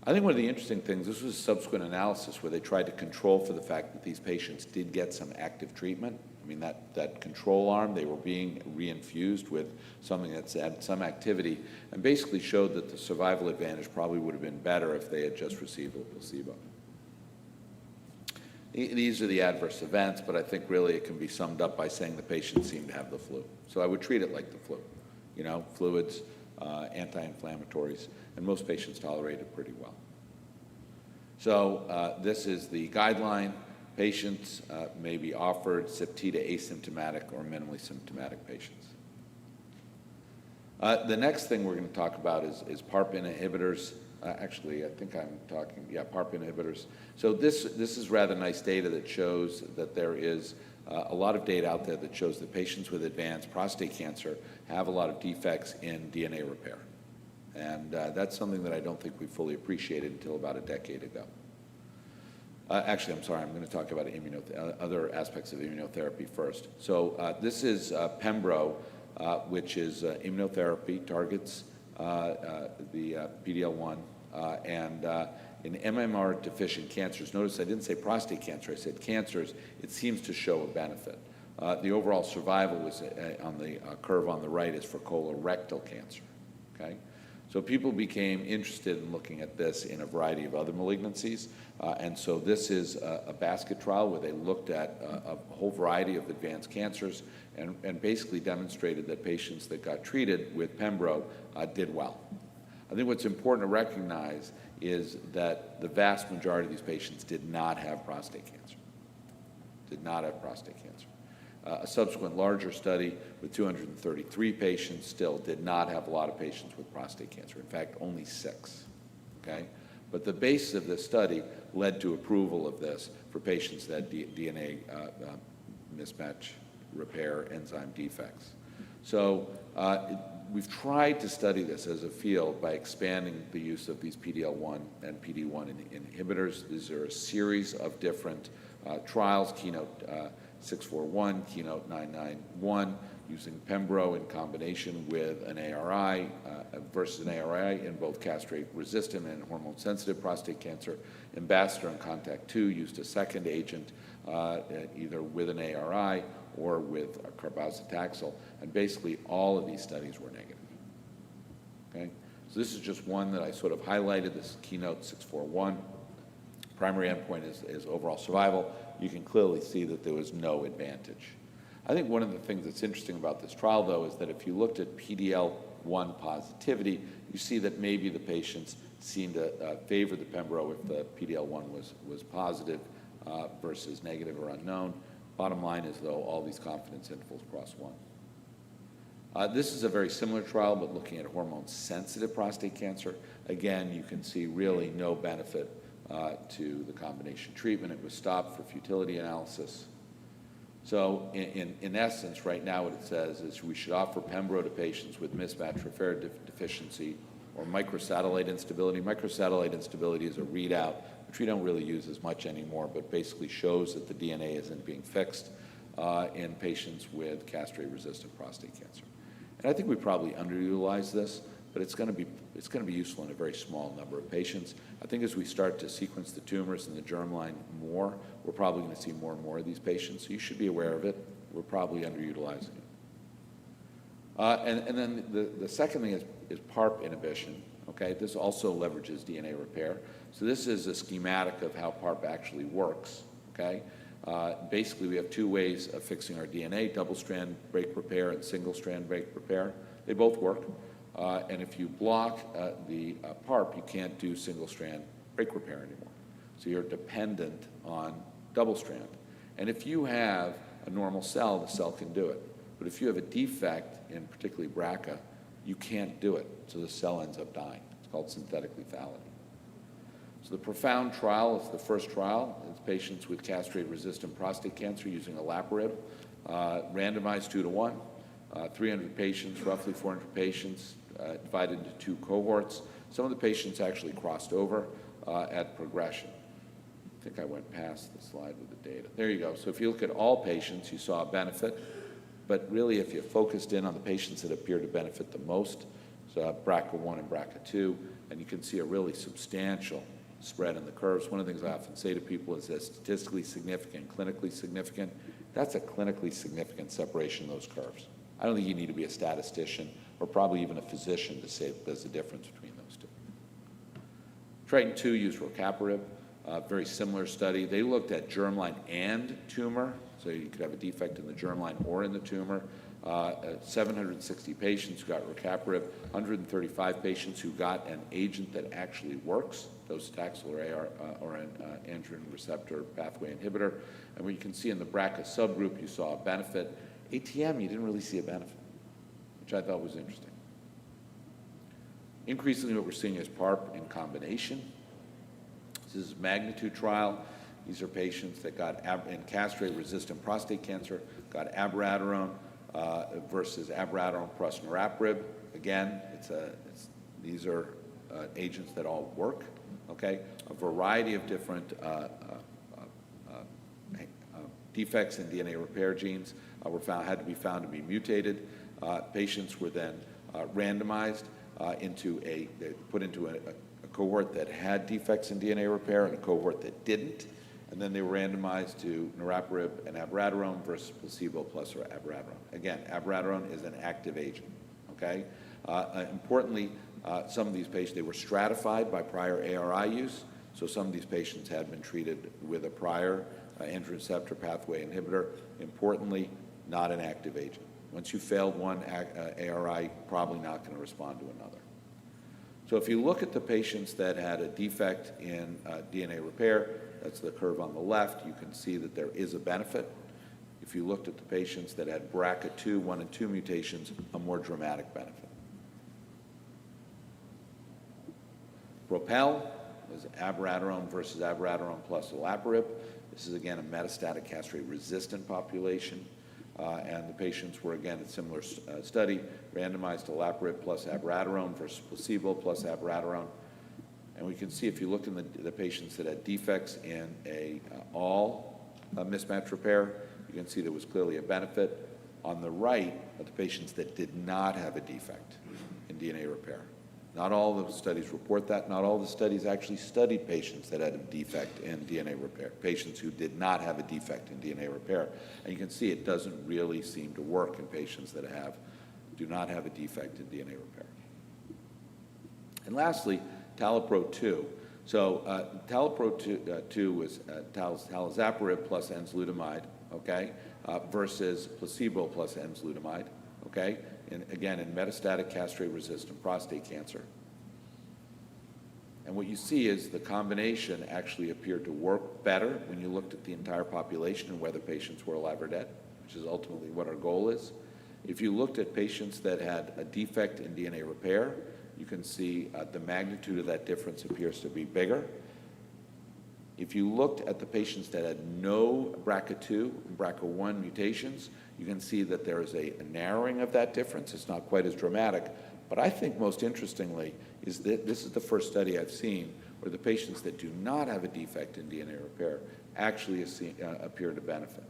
I think one of the interesting things, this was a subsequent analysis where they tried to control for the fact that these patients did get some active treatment. I mean, that control arm, they were being reinfused with something that's had some activity, and basically showed that the survival advantage probably would have been better if they had just received a placebo. These are the adverse events, but I think really it can be summed up by saying the patient seemed to have the flu. So I would treat it like the flu. You know, fluids, anti-inflammatories, and most patients tolerate it pretty well. So this is the guideline. Patients may be offered CYP-T to asymptomatic or minimally symptomatic patients. The next thing we're going to talk about is PARP inhibitors. Actually, I think I'm talking, PARP inhibitors. So this is rather nice data that shows that there is a lot of data out there that shows that patients with advanced prostate cancer have a lot of defects in DNA repair. And that's something that I don't think we fully appreciated until about a decade ago. Actually, I'm sorry, I'm going to talk about other aspects of immunotherapy first. So this is Pembro, which is immunotherapy, targets the PD-L1, and in MMR deficient cancers, notice I didn't say prostate cancer, I said cancers, it seems to show a benefit. The overall survival was on the curve on the right is for colorectal cancer, okay? So people became interested in looking at this in a variety of other malignancies, and so this is a basket trial where they looked at a whole variety of advanced cancers and basically demonstrated that patients that got treated with Pembro did well. I think what's important to recognize is that the vast majority of these patients did not have prostate cancer. Did not have prostate cancer. A subsequent larger study with 233 patients still did not have a lot of patients with prostate cancer. In fact, only 6. Okay? But the basis of this study led to approval of this for patients that DNA mismatch repair enzyme defects. So we've tried to study this as a field by expanding the use of these PD-L1 and PD-1 inhibitors. These are a series of different trials, Keynote 641, Keynote 991, using Pembro in combination with an ARI versus an ARI in both castrate-resistant and hormone-sensitive prostate cancer. Ambassador and Contact-2 used a second agent, either with an ARI or with carbazitaxel, and basically all of these studies were negative. Okay? So this is just one that I sort of highlighted. This is Keynote 641. Primary endpoint is overall survival. You can clearly see that there was no advantage. I think one of the things that's interesting about this trial, though, is that if you looked at PD-L1 positivity, you see that maybe the patients seemed to favor the Pembro if the PD-L1 was positive versus negative or unknown. Bottom line is, though, all these confidence intervals cross 1. This is a very similar trial, but looking at hormone-sensitive prostate cancer. Again, you can see really no benefit to the combination treatment. It was stopped for futility analysis. So in essence, right now what it says is we should offer Pembro to patients with mismatch repair deficiency or microsatellite instability. Microsatellite instability is a readout, which we don't really use as much anymore, but basically shows that the DNA isn't being fixed in patients with castrate-resistant prostate cancer. And I think we probably underutilize this, but it's going to be useful in a very small number of patients. I think as we start to sequence the tumors and the germline more, we're probably going to see more and more of these patients. So you should be aware of it. We're probably underutilizing it. And then the second thing is PARP inhibition. Okay, this also leverages DNA repair. So this is a schematic of how PARP actually works. Okay, basically we have 2 ways of fixing our DNA: double-strand break repair and single-strand break repair. They both work. And if you block the PARP, you can't do single-strand break repair anymore. So you're dependent on double-strand. And if you have a normal cell, the cell can do it. But if you have a defect in particularly BRCA, you can't do it. So the cell ends up dying. It's called synthetic lethality. So the PROfound trial is the first trial. It's patients with castrate-resistant prostate cancer using olaparib, randomized 2-to-1. 300 patients, roughly 400 patients, divided into 2 cohorts. Some of the patients actually crossed over at progression. I think I went past the slide with the data. There you go. So if you look at all patients, you saw a benefit. But really, if you focused in on the patients that appear to benefit the most, so BRCA1 and BRCA2, and you can see a really substantial spread in the curves. One of the things I often say to people is that statistically significant, clinically significant, that's a clinically significant separation of those curves. I don't think you need to be a statistician or probably even a physician to say that there's a difference between those 2. Triton-2 used rucaparib, very similar study. They looked at germline and tumor, so you could have a defect in the germline or in the tumor. 760 patients who got rucaparib, 135 patients who got an agent that actually works, docetaxel or an androgen receptor pathway inhibitor. And what you can see in the BRCA subgroup, you saw a benefit. ATM, you didn't really see a benefit, which I thought was interesting. Increasingly, what we're seeing is PARP in combination. This is a magnitude trial. These are patients that got in castrate-resistant prostate cancer, got abiraterone versus abiraterone plus niraparib. Again, these are agents that all work. Okay, a variety of different defects in DNA repair genes had to be found to be mutated. Patients were then randomized put into a cohort that had defects in DNA repair and a cohort that didn't, and then they were randomized to niraparib and abiraterone versus placebo plus abiraterone. Again, abiraterone is an active agent. Okay, importantly, some of these patients, they were stratified by prior ARI use, so some of these patients had been treated with a prior androgen receptor pathway inhibitor. Importantly, not an active agent. Once you failed one ARI, probably not going to respond to another. So if you look at the patients that had a defect in DNA repair, that's the curve on the left, you can see that there is a benefit. If you looked at the patients that had BRCA2, 1 and 2 mutations, a more dramatic benefit. PROPEL is abiraterone versus abiraterone plus olaparib. This is, again, a metastatic castrate-resistant population. And the patients were, again, a similar study, randomized to olaparib plus abiraterone versus placebo plus abiraterone. And we can see, if you look in the patients that had defects in all mismatch repair, you can see there was clearly a benefit. On the right are the patients that did not have a defect in DNA repair. Not all of the studies report that. Not all the studies actually studied patients that had a defect in DNA repair, patients who did not have a defect in DNA repair. And you can see it doesn't really seem to work in patients that do not have a defect in DNA repair. And lastly, talipro-2. So talipro-2 was talazoparib plus enzalutamide, okay, versus placebo plus enzalutamide, okay? Again, in metastatic castrate-resistant prostate cancer. And what you see is the combination actually appeared to work better when you looked at the entire population and whether patients were alive or dead, which is ultimately what our goal is. If you looked at patients that had a defect in DNA repair, you can see the magnitude of that difference appears to be bigger. If you looked at the patients that had no BRCA2 and BRCA1 mutations, you can see that there is a narrowing of that difference. It's not quite as dramatic. But I think most interestingly is that this is the first study I've seen where the patients that do not have a defect in DNA repair actually appear to benefit.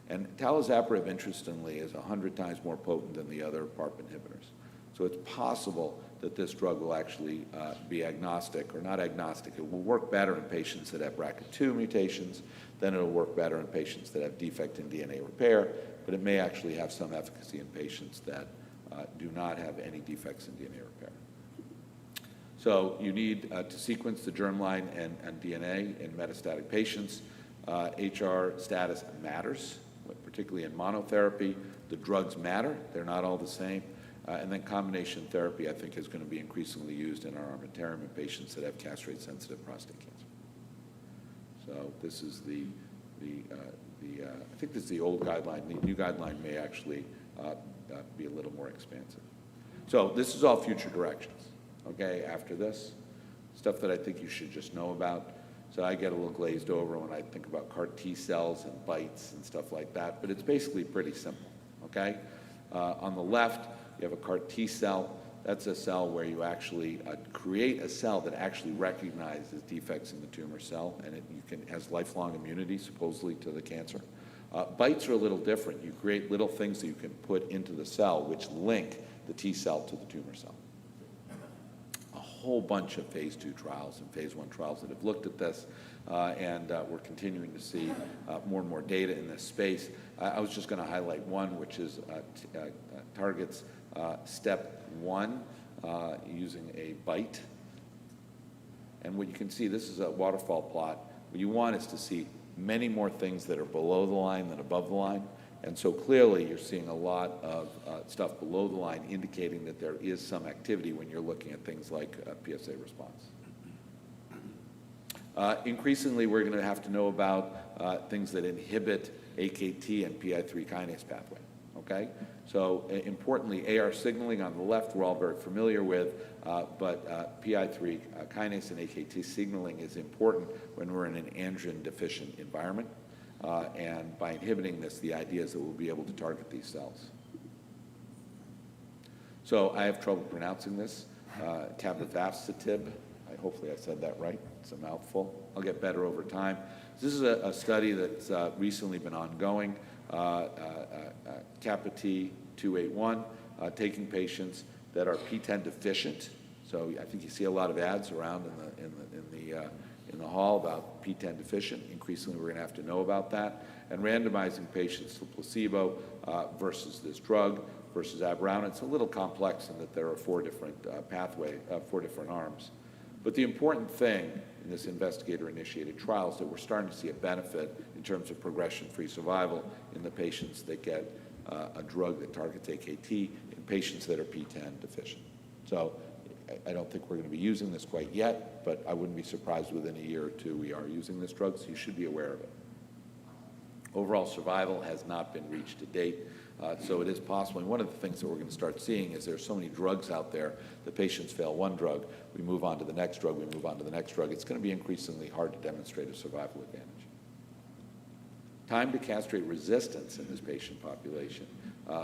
And talazoparib, interestingly, is 100 times more potent than the other PARP inhibitors. So it's possible that this drug will actually be agnostic, or not agnostic. It will work better in patients that have BRCA2 mutations, then it'll work better in patients that have defect in DNA repair, but it may actually have some efficacy in patients that do not have any defects in DNA repair. So you need to sequence the germline and DNA in metastatic patients. HR status matters, particularly in monotherapy. The drugs matter. They're not all the same. And then combination therapy, I think, is going to be increasingly used in our armamentarium in patients that have castrate-sensitive prostate cancer. So this is I think this is the old guideline. The new guideline may actually be a little more expansive. So this is all future directions, okay, after this. Stuff that I think you should just know about. So I get a little glazed over when I think about CAR T cells and BiTEs and stuff like that, but it's basically pretty simple, okay? On the left, you have a CAR T cell. That's a cell where you actually create a cell that actually recognizes defects in the tumor cell, and it has lifelong immunity, supposedly, to the cancer. BiTEs are a little different. You create little things that you can put into the cell which link the T cell to the tumor cell. A whole bunch of phase 2 trials and phase 1 trials that have looked at this, and we're continuing to see more and more data in this space. I was just going to highlight one, which is targets step 1 using a BiTE. And what you can see, this is a waterfall plot. What you want is to see many more things that are below the line than above the line. And so clearly, you're seeing a lot of stuff below the line indicating that there is some activity when you're looking at things like PSA response. Increasingly, we're going to have to know about things that inhibit AKT and PI3 kinase pathway, okay? So importantly, AR signaling on the left, we're all very familiar with, but PI3 kinase and AKT signaling is important when we're in an androgen-deficient environment. And by inhibiting this, the idea is that we'll be able to target these cells. So I have trouble pronouncing this, cabazitaxel. Hopefully I said that right. It's a mouthful. I'll get better over time. This is a study that's recently been ongoing, CAPA-T281, taking patients that are PTEN deficient. So I think you see a lot of ads around in the hall about PTEN deficient. Increasingly, we're going to have to know about that. And randomizing patients to placebo versus this drug versus abiraterone. It's a little complex in that there are four different arms. But the important thing in this investigator-initiated trial is that we're starting to see a benefit in terms of progression-free survival in the patients that get a drug that targets AKT in patients that are PTEN deficient. So I don't think we're going to be using this quite yet, but I wouldn't be surprised within a year or two we are using this drug, so you should be aware of it. Overall survival has not been reached to date, so it is possible. And one of the things that we're going to start seeing is there's so many drugs out there, the patients fail one drug, we move on to the next drug, we move on to the next drug. It's going to be increasingly hard to demonstrate a survival advantage. Time to castrate resistance in this patient population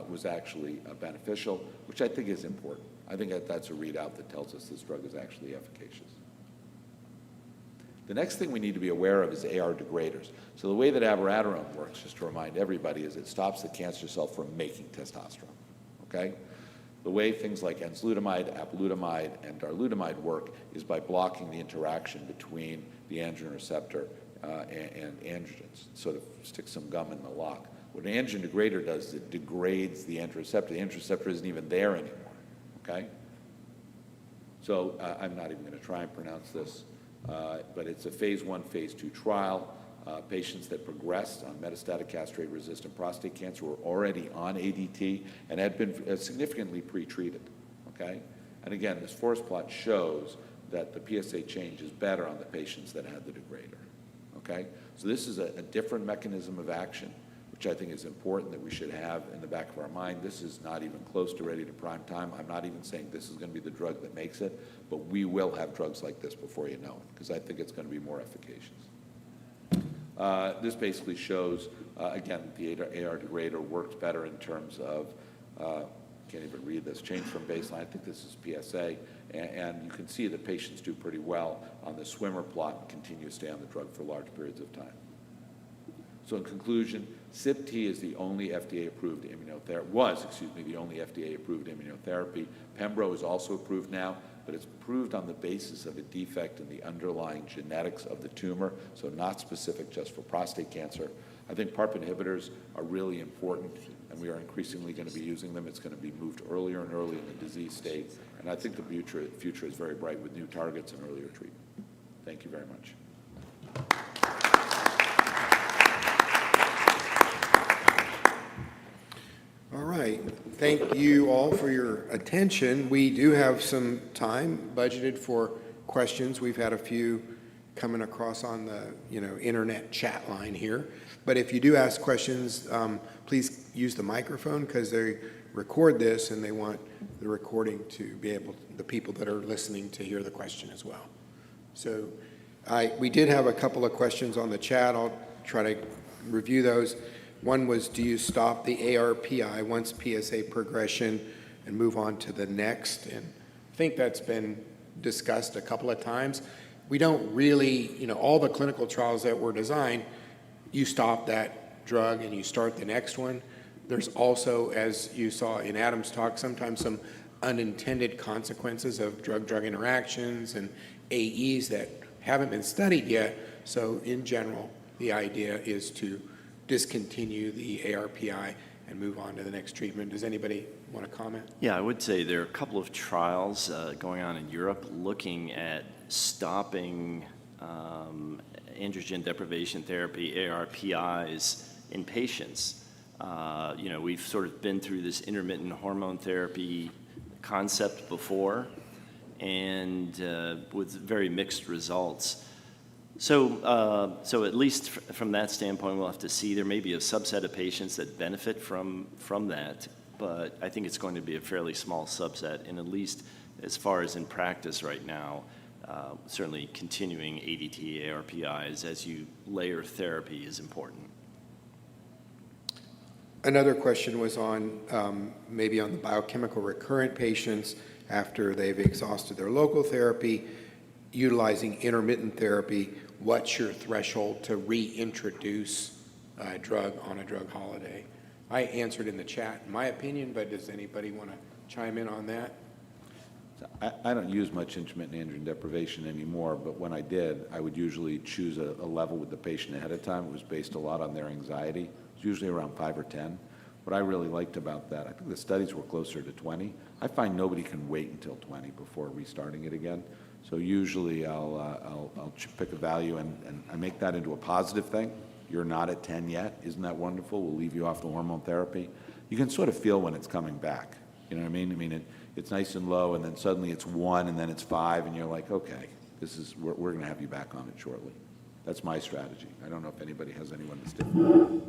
was actually beneficial, which I think is important. I think that's a readout that tells us this drug is actually efficacious. The next thing we need to be aware of is AR degraders. So the way that abiraterone works, just to remind everybody, is it stops the cancer cell from making testosterone, okay? The way things like enzalutamide, apalutamide, and darolutamide work is by blocking the interaction between the androgen receptor and androgens, sort of sticks some gum in the lock. What an androgen degrader does is it degrades the androgen receptor. The androgen receptor isn't even there anymore, okay? So I'm not even going to try and pronounce this, but it's a phase 1, phase 2 trial. Patients that progressed on metastatic castrate-resistant prostate cancer were already on ADT and had been significantly pretreated, okay? And again, this forest plot shows that the PSA change is better on the patients that had the degrader, okay? So this is a different mechanism of action, which I think is important that we should have in the back of our mind. This is not even close to ready to prime time. I'm not even saying this is going to be the drug that makes it, but we will have drugs like this before you know it, because I think it's going to be more efficacious. This basically shows, again, the AR degrader works better in terms of, can't even read this, change from baseline. I think this is PSA, and you can see that patients do pretty well on the swimmer plot and continue to stay on the drug for large periods of time. So in conclusion, CRPC is the only FDA-approved immunotherapy, the only FDA-approved immunotherapy. Pembro is also approved now, but it's approved on the basis of a defect in the underlying genetics of the tumor, so not specific just for prostate cancer. I think PARP inhibitors are really important, and we are increasingly going to be using them. It's going to be moved earlier and earlier in the disease state, and I think the future is very bright with new targets and earlier treatment. Thank you very much. All right. Thank you all for your attention. We do have some time budgeted for questions. We've had a few coming across on the internet chat line here. But if you do ask questions, please use the microphone because they record this and they want the recording to be able, the people that are listening to hear the question as well. So we did have a couple of questions on the chat. I'll try to review those. One was, do you stop the ARPI once PSA progression and move on to the next? And I think that's been discussed a couple of times. We don't really, all the clinical trials that were designed, you stop that drug and you start the next one. There's also, as you saw in Adam's talk, sometimes some unintended consequences of drug-drug interactions and AEs that haven't been studied yet. So in general, the idea is to discontinue the ARPI and move on to the next treatment. Does anybody want to comment? Yeah, I would say there are a couple of trials going on in Europe looking at stopping androgen deprivation therapy, ARPIs, in patients We've sort of been through this intermittent hormone therapy concept before, and with very mixed results. So at least from that standpoint, we'll have to see. There may be a subset of patients that benefit from that, but I think it's going to be a fairly small subset, and at least as far as in practice right now, certainly continuing ADT, ARPIs as you layer therapy is important. Another question was on maybe on the biochemical recurrent patients after they've exhausted their local therapy, utilizing intermittent therapy. What's your threshold to reintroduce a drug on a drug holiday? I answered in the chat, in my opinion, but does anybody want to chime in on that? I don't use much intermittent androgen deprivation anymore, but when I did, I would usually choose a level with the patient ahead of time. It was based a lot on their anxiety. It was usually around 5 or 10. What I really liked about that, I think the studies were closer to 20. I find nobody can wait until 20 before restarting it again. So usually I'll pick a value and I make that into a positive thing. You're not at 10 yet. Isn't that wonderful? We'll leave you off the hormone therapy. You can sort of feel when it's coming back. You know what I mean? I mean, it's nice and low, and then suddenly it's 1, and then it's 5, and you're like, okay, we're going to have you back on it shortly. That's my strategy. I don't know if anybody has anyone that's different.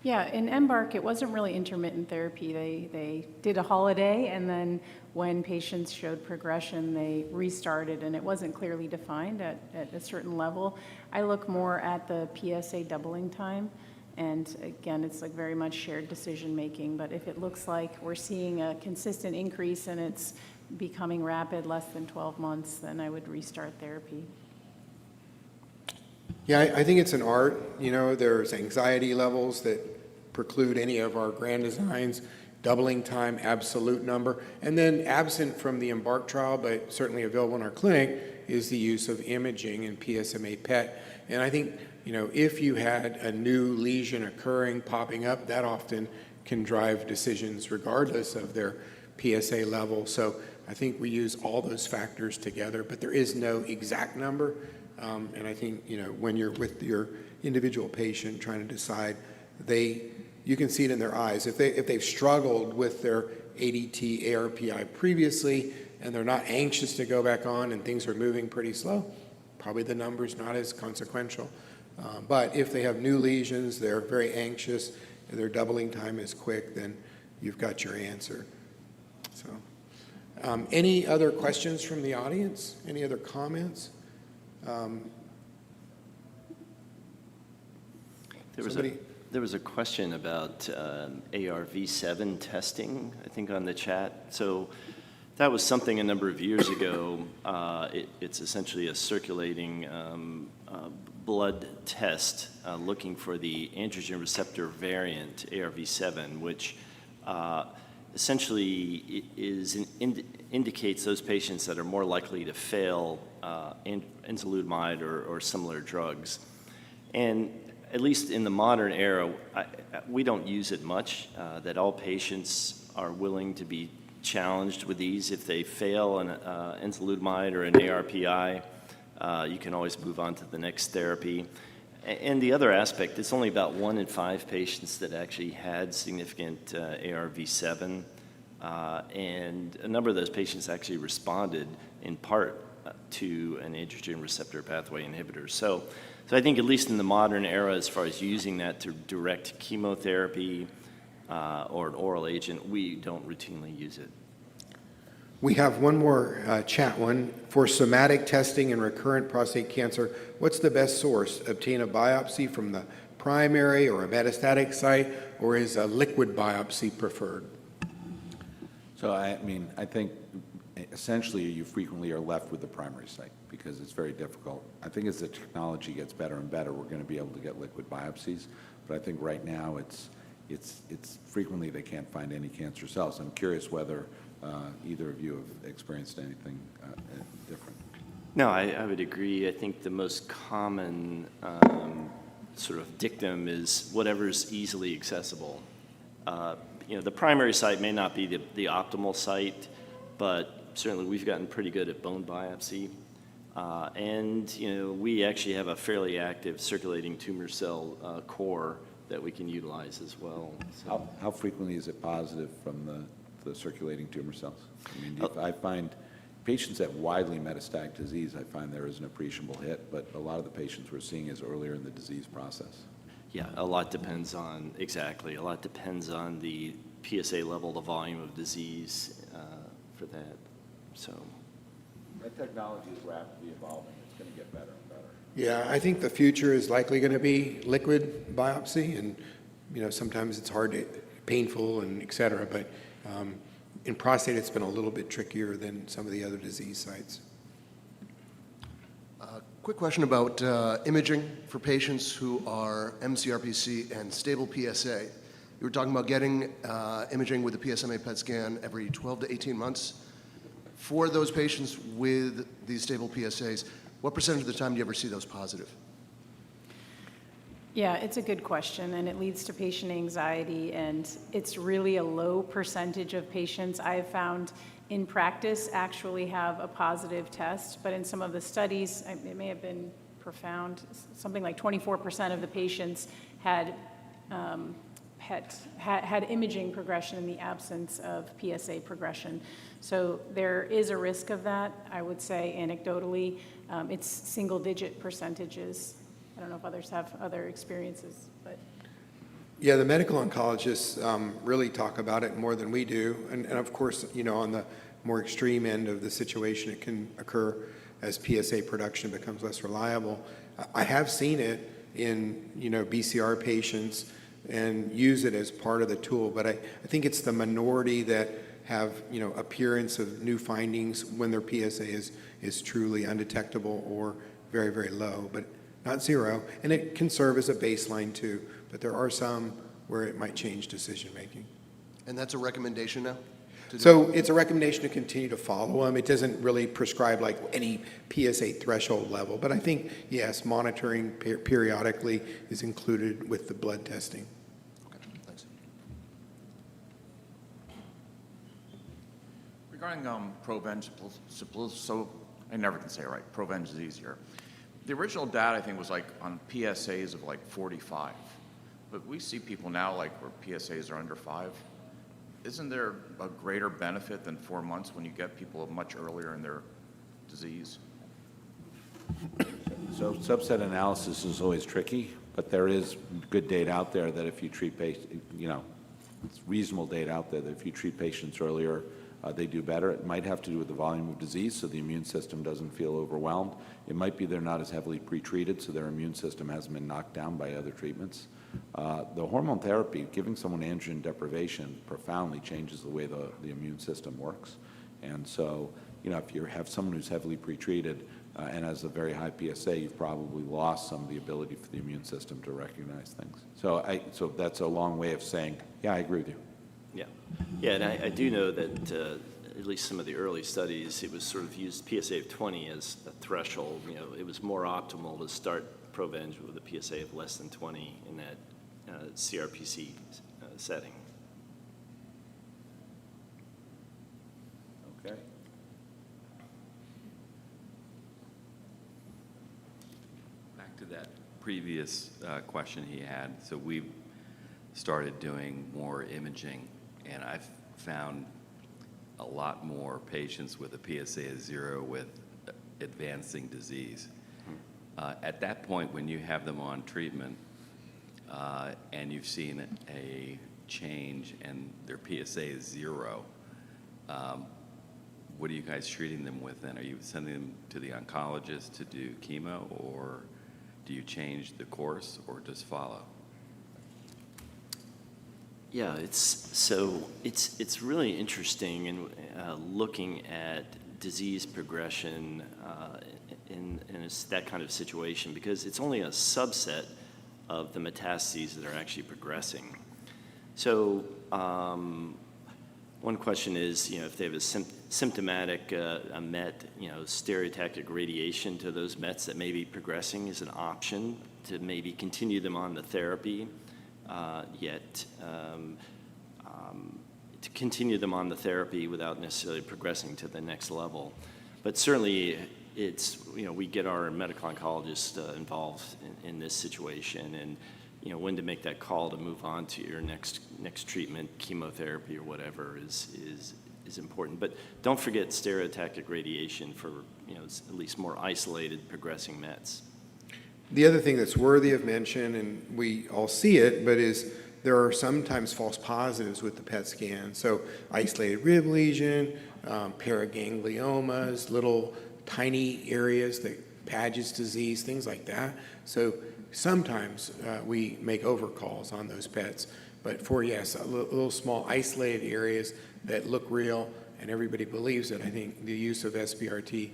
Yeah, in EMBARK, it wasn't really intermittent therapy. They did a holiday, and then when patients showed progression, they restarted, and it wasn't clearly defined at a certain level. I look more at the PSA doubling time, and again, it's like very much shared decision-making, but if it looks like we're seeing a consistent increase and it's becoming rapid, less than 12 months, then I would restart therapy. Yeah, I think it's an art. There's anxiety levels that preclude any of our grand designs, doubling time, absolute number. And then absent from the EMBARK trial, but certainly available in our clinic, is the use of imaging and PSMA PET. And I think, if you had a new lesion occurring, popping up, that often can drive decisions regardless of their PSA level. So I think we use all those factors together, but there is no exact number. And I think, when you're with your individual patient trying to decide, you can see it in their eyes. If they've struggled with their ADT, ARPI previously, and they're not anxious to go back on and things are moving pretty slow, probably the number's not as consequential. But if they have new lesions, they're very anxious, and their doubling time is quick, then you've got your answer. So, any other questions from the audience? Any other comments? There was a question about ARV7 testing, I think, on the chat. So that was something a number of years ago. It's essentially a circulating blood test looking for the androgen receptor variant, ARV7, which essentially indicates those patients that are more likely to fail enzalutamide or similar drugs. And at least in the modern era, we don't use it much, that all patients are willing to be challenged with these. If they fail an enzalutamide or an ARPI, you can always move on to the next therapy. And the other aspect, it's only about 1 in 5 patients that actually had significant ARV7, and a number of those patients actually responded in part to an androgen receptor pathway inhibitor. So I think at least in the modern era, as far as using that to direct chemotherapy or an oral agent, we don't routinely use it. We have one more chat one. For somatic testing in recurrent prostate cancer, what's the best source? Obtain a biopsy from the primary or a metastatic site, or is a liquid biopsy preferred? So, I think essentially you frequently are left with the primary site because it's very difficult. I think as the technology gets better and better, we're going to be able to get liquid biopsies. But I think right now it's frequently they can't find any cancer cells. I'm curious whether either of you have experienced anything different. No, I would agree. I think the most common sort of dictum is whatever's easily accessible. The primary site may not be the optimal site, but certainly we've gotten pretty good at bone biopsy. And we actually have a fairly active circulating tumor cell core that we can utilize as well. So, How frequently is it positive from the circulating tumor cells? I mean, I find patients that have widely metastatic disease, I find there is an appreciable hit, but a lot of the patients we're seeing is earlier in the disease process. yeah, a lot depends on, exactly, a lot depends on the PSA level, the volume of disease for that, so. That technology is rapidly evolving. It's going to get better and better. Yeah, I think the future is likely going to be liquid biopsy, and sometimes it's hard to, painful and et cetera, but in prostate it's been a little bit trickier than some of the other disease sites. Quick question about imaging for patients who are mCRPC and stable PSA. You were talking about getting imaging with a PSMA PET scan every 12 to 18 months. For those patients with these stable PSAs, what percentage of the time do you ever see those positive? Yeah, it's a good question, and it leads to patient anxiety, and it's really a low percentage of patients I've found in practice actually have a positive test, but in some of the studies, it may have been profound, something like 24% of the patients had had imaging progression in the absence of PSA progression. So there is a risk of that, I would say anecdotally. It's single-digit percentages. I don't know if others have other experiences, but. Yeah, the medical oncologists really talk about it more than we do. And of course, on the more extreme end of the situation, it can occur as PSA production becomes less reliable. I have seen it in, BCR patients and use it as part of the tool, but I think it's the minority that have, appearance of new findings when their PSA is truly undetectable or very, very low, but not zero. And it can serve as a baseline too, but there are some where it might change decision-making. And that's a recommendation now? So it's a recommendation to continue to follow them. It doesn't really prescribe like any PSA threshold level, but I think, yes, monitoring periodically is included with the blood testing. Okay, thanks. Regarding Provenge, so I never can say it right. Provenge is easier. The original data, I think, was like on PSAs of like 45, but we see people now like where PSAs are under 5. Isn't there a greater benefit than 4 months when you get people much earlier in their disease? So subset analysis is always tricky, but there is good data out there that if you treat patients, it's reasonable data out there that if you treat patients earlier, they do better. It might have to do with the volume of disease, so the immune system doesn't feel overwhelmed. It might be they're not as heavily pretreated, so their immune system hasn't been knocked down by other treatments. The hormone therapy, giving someone androgen deprivation, profoundly changes the way the immune system works. And so, if you have someone who's heavily pretreated and has a very high PSA, you've probably lost some of the ability for the immune system to recognize things. So that's a long way of saying, yeah, I agree with you. Yeah, and I do know that at least some of the early studies, it was sort of used PSA of 20 as a threshold. It was more optimal to start Provenge with a PSA of less than 20 in that CRPC setting. Okay. Back to that previous question he had. So we've started doing more imaging, and I've found a lot more patients with a PSA of 0 with advancing disease. At that point, when you have them on treatment and you've seen a change and their PSA is 0, what are you guys treating them with then? Are you sending them to the oncologist to do chemo, or do you change the course or just follow? Yeah, it's really interesting in looking at disease progression in that kind of situation, because it's only a subset of the metastases that are actually progressing. So one question is, if they have a symptomatic a MET, stereotactic radiation to those METs that may be progressing is an option to maybe continue them on the therapy. To continue them on the therapy without necessarily progressing to the next level. But certainly it's, we get our medical oncologists involved in this situation, and when to make that call to move on to your next treatment, chemotherapy or whatever is important. But don't forget stereotactic radiation for, at least more isolated progressing mets. The other thing that's worthy of mention, and we all see it, but is there are sometimes false positives with the PET scan. So isolated rib lesion, paragangliomas, little tiny areas, Paget's disease, things like that. So sometimes we make overcalls on those PETs. But for, yes, little small isolated areas that look real and everybody believes it, I think the use of SBRT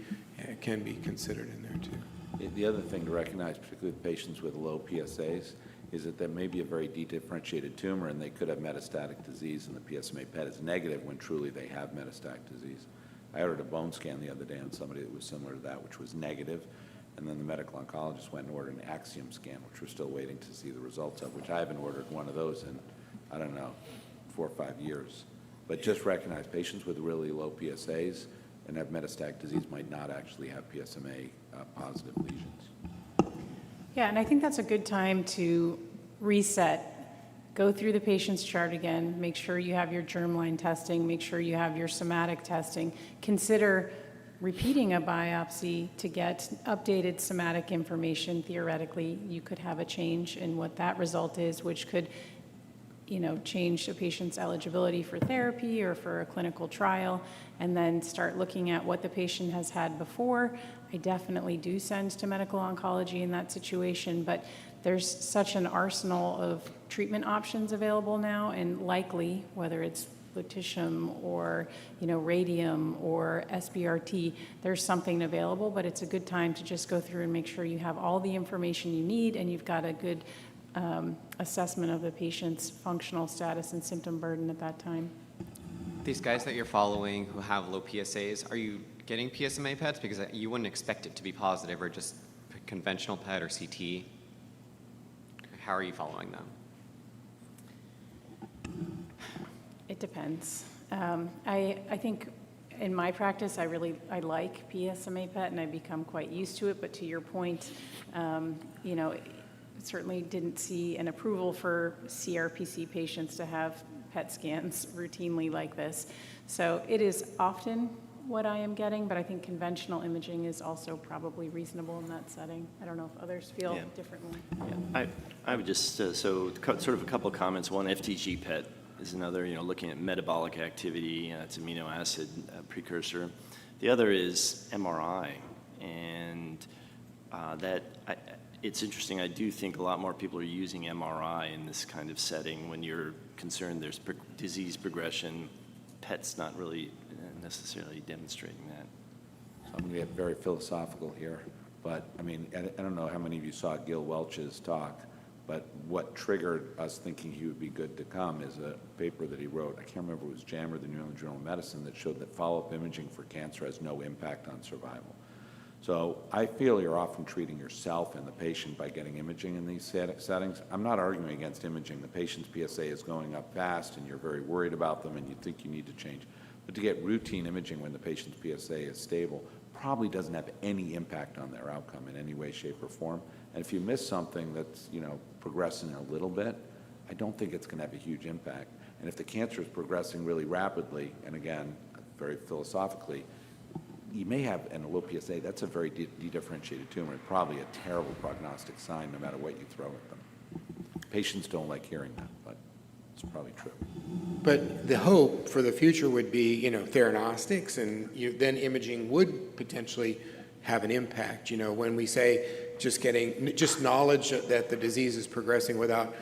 can be considered in there too. The other thing to recognize, particularly with patients with low PSAs, is that there may be a very dedifferentiated tumor and they could have metastatic disease, and the PSMA PET is negative when truly they have metastatic disease. I ordered a bone scan the other day on somebody that was similar to that, which was negative, and then the medical oncologist went and ordered an axiom scan, which we're still waiting to see the results of, which I haven't ordered one of those in, I don't know, 4 or 5 years. But just recognize patients with really low PSAs and have metastatic disease might not actually have PSMA positive lesions. Yeah, and I think that's a good time to reset, go through the patient's chart again, make sure you have your germline testing, make sure you have your somatic testing, consider repeating a biopsy to get updated somatic information. Theoretically, you could have a change in what that result is, which could change a patient's eligibility for therapy or for a clinical trial, and then start looking at what the patient has had before. I definitely do send to medical oncology in that situation, but there's such an arsenal of treatment options available now, and likely, whether it's lutetium or radium or SBRT, there's something available, but it's a good time to just go through and make sure you have all the information you need and you've got a good assessment of the patient's functional status and symptom burden at that time. These guys that you're following who have low PSAs, are you getting PSMA PETs? Because you wouldn't expect it to be positive, or just conventional PET or CT. How are you following them? It depends. I think in my practice, I like PSMA PET and I become quite used to it, but to your point, certainly didn't see an approval for CRPC patients to have PET scans routinely like this. So it is often what I am getting, but I think conventional imaging is also probably reasonable in that setting. I don't know if others feel differently. Yeah. I would just, sort of a couple of comments. One, FDG PET is another, looking at metabolic activity, it's amino acid precursor. The other is MRI, and it's interesting. I do think a lot more people are using MRI in this kind of setting when you're concerned there's disease progression. PET's not really necessarily demonstrating that. So I'm going to get very philosophical here, but I mean, I don't know how many of you saw Gil Welch's talk, but what triggered us thinking he would be good to come is a paper that he wrote, I can't remember if it was JAMA or the New England Journal of Medicine, that showed that follow-up imaging for cancer has no impact on survival. So I feel you're often treating yourself and the patient by getting imaging in these settings. I'm not arguing against imaging. The patient's PSA is going up fast and you're very worried about them and you think you need to change. But to get routine imaging when the patient's PSA is stable probably doesn't have any impact on their outcome in any way, shape, or form. And if you miss something that's, progressing a little bit, I don't think it's going to have a huge impact. And if the cancer is progressing really rapidly, and again, very philosophically, you may have, in a low PSA, that's a very dedifferentiated tumor, and probably a terrible prognostic sign no matter what you throw at them. Patients don't like hearing that, but it's probably true. But the hope for the future would be, theranostics, and then imaging would potentially have an impact. When we say just knowledge that the disease is progressing without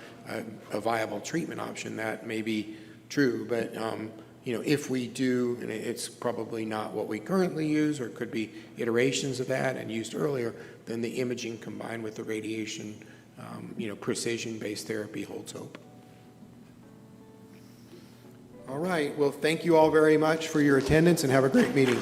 a viable treatment option, that may be true. But if we do, and it's probably not what we currently use, or it could be iterations of that and used earlier, then the imaging combined with the radiation, precision-based therapy holds hope. All right. Well, thank you all very much for your attendance, and have a great meeting.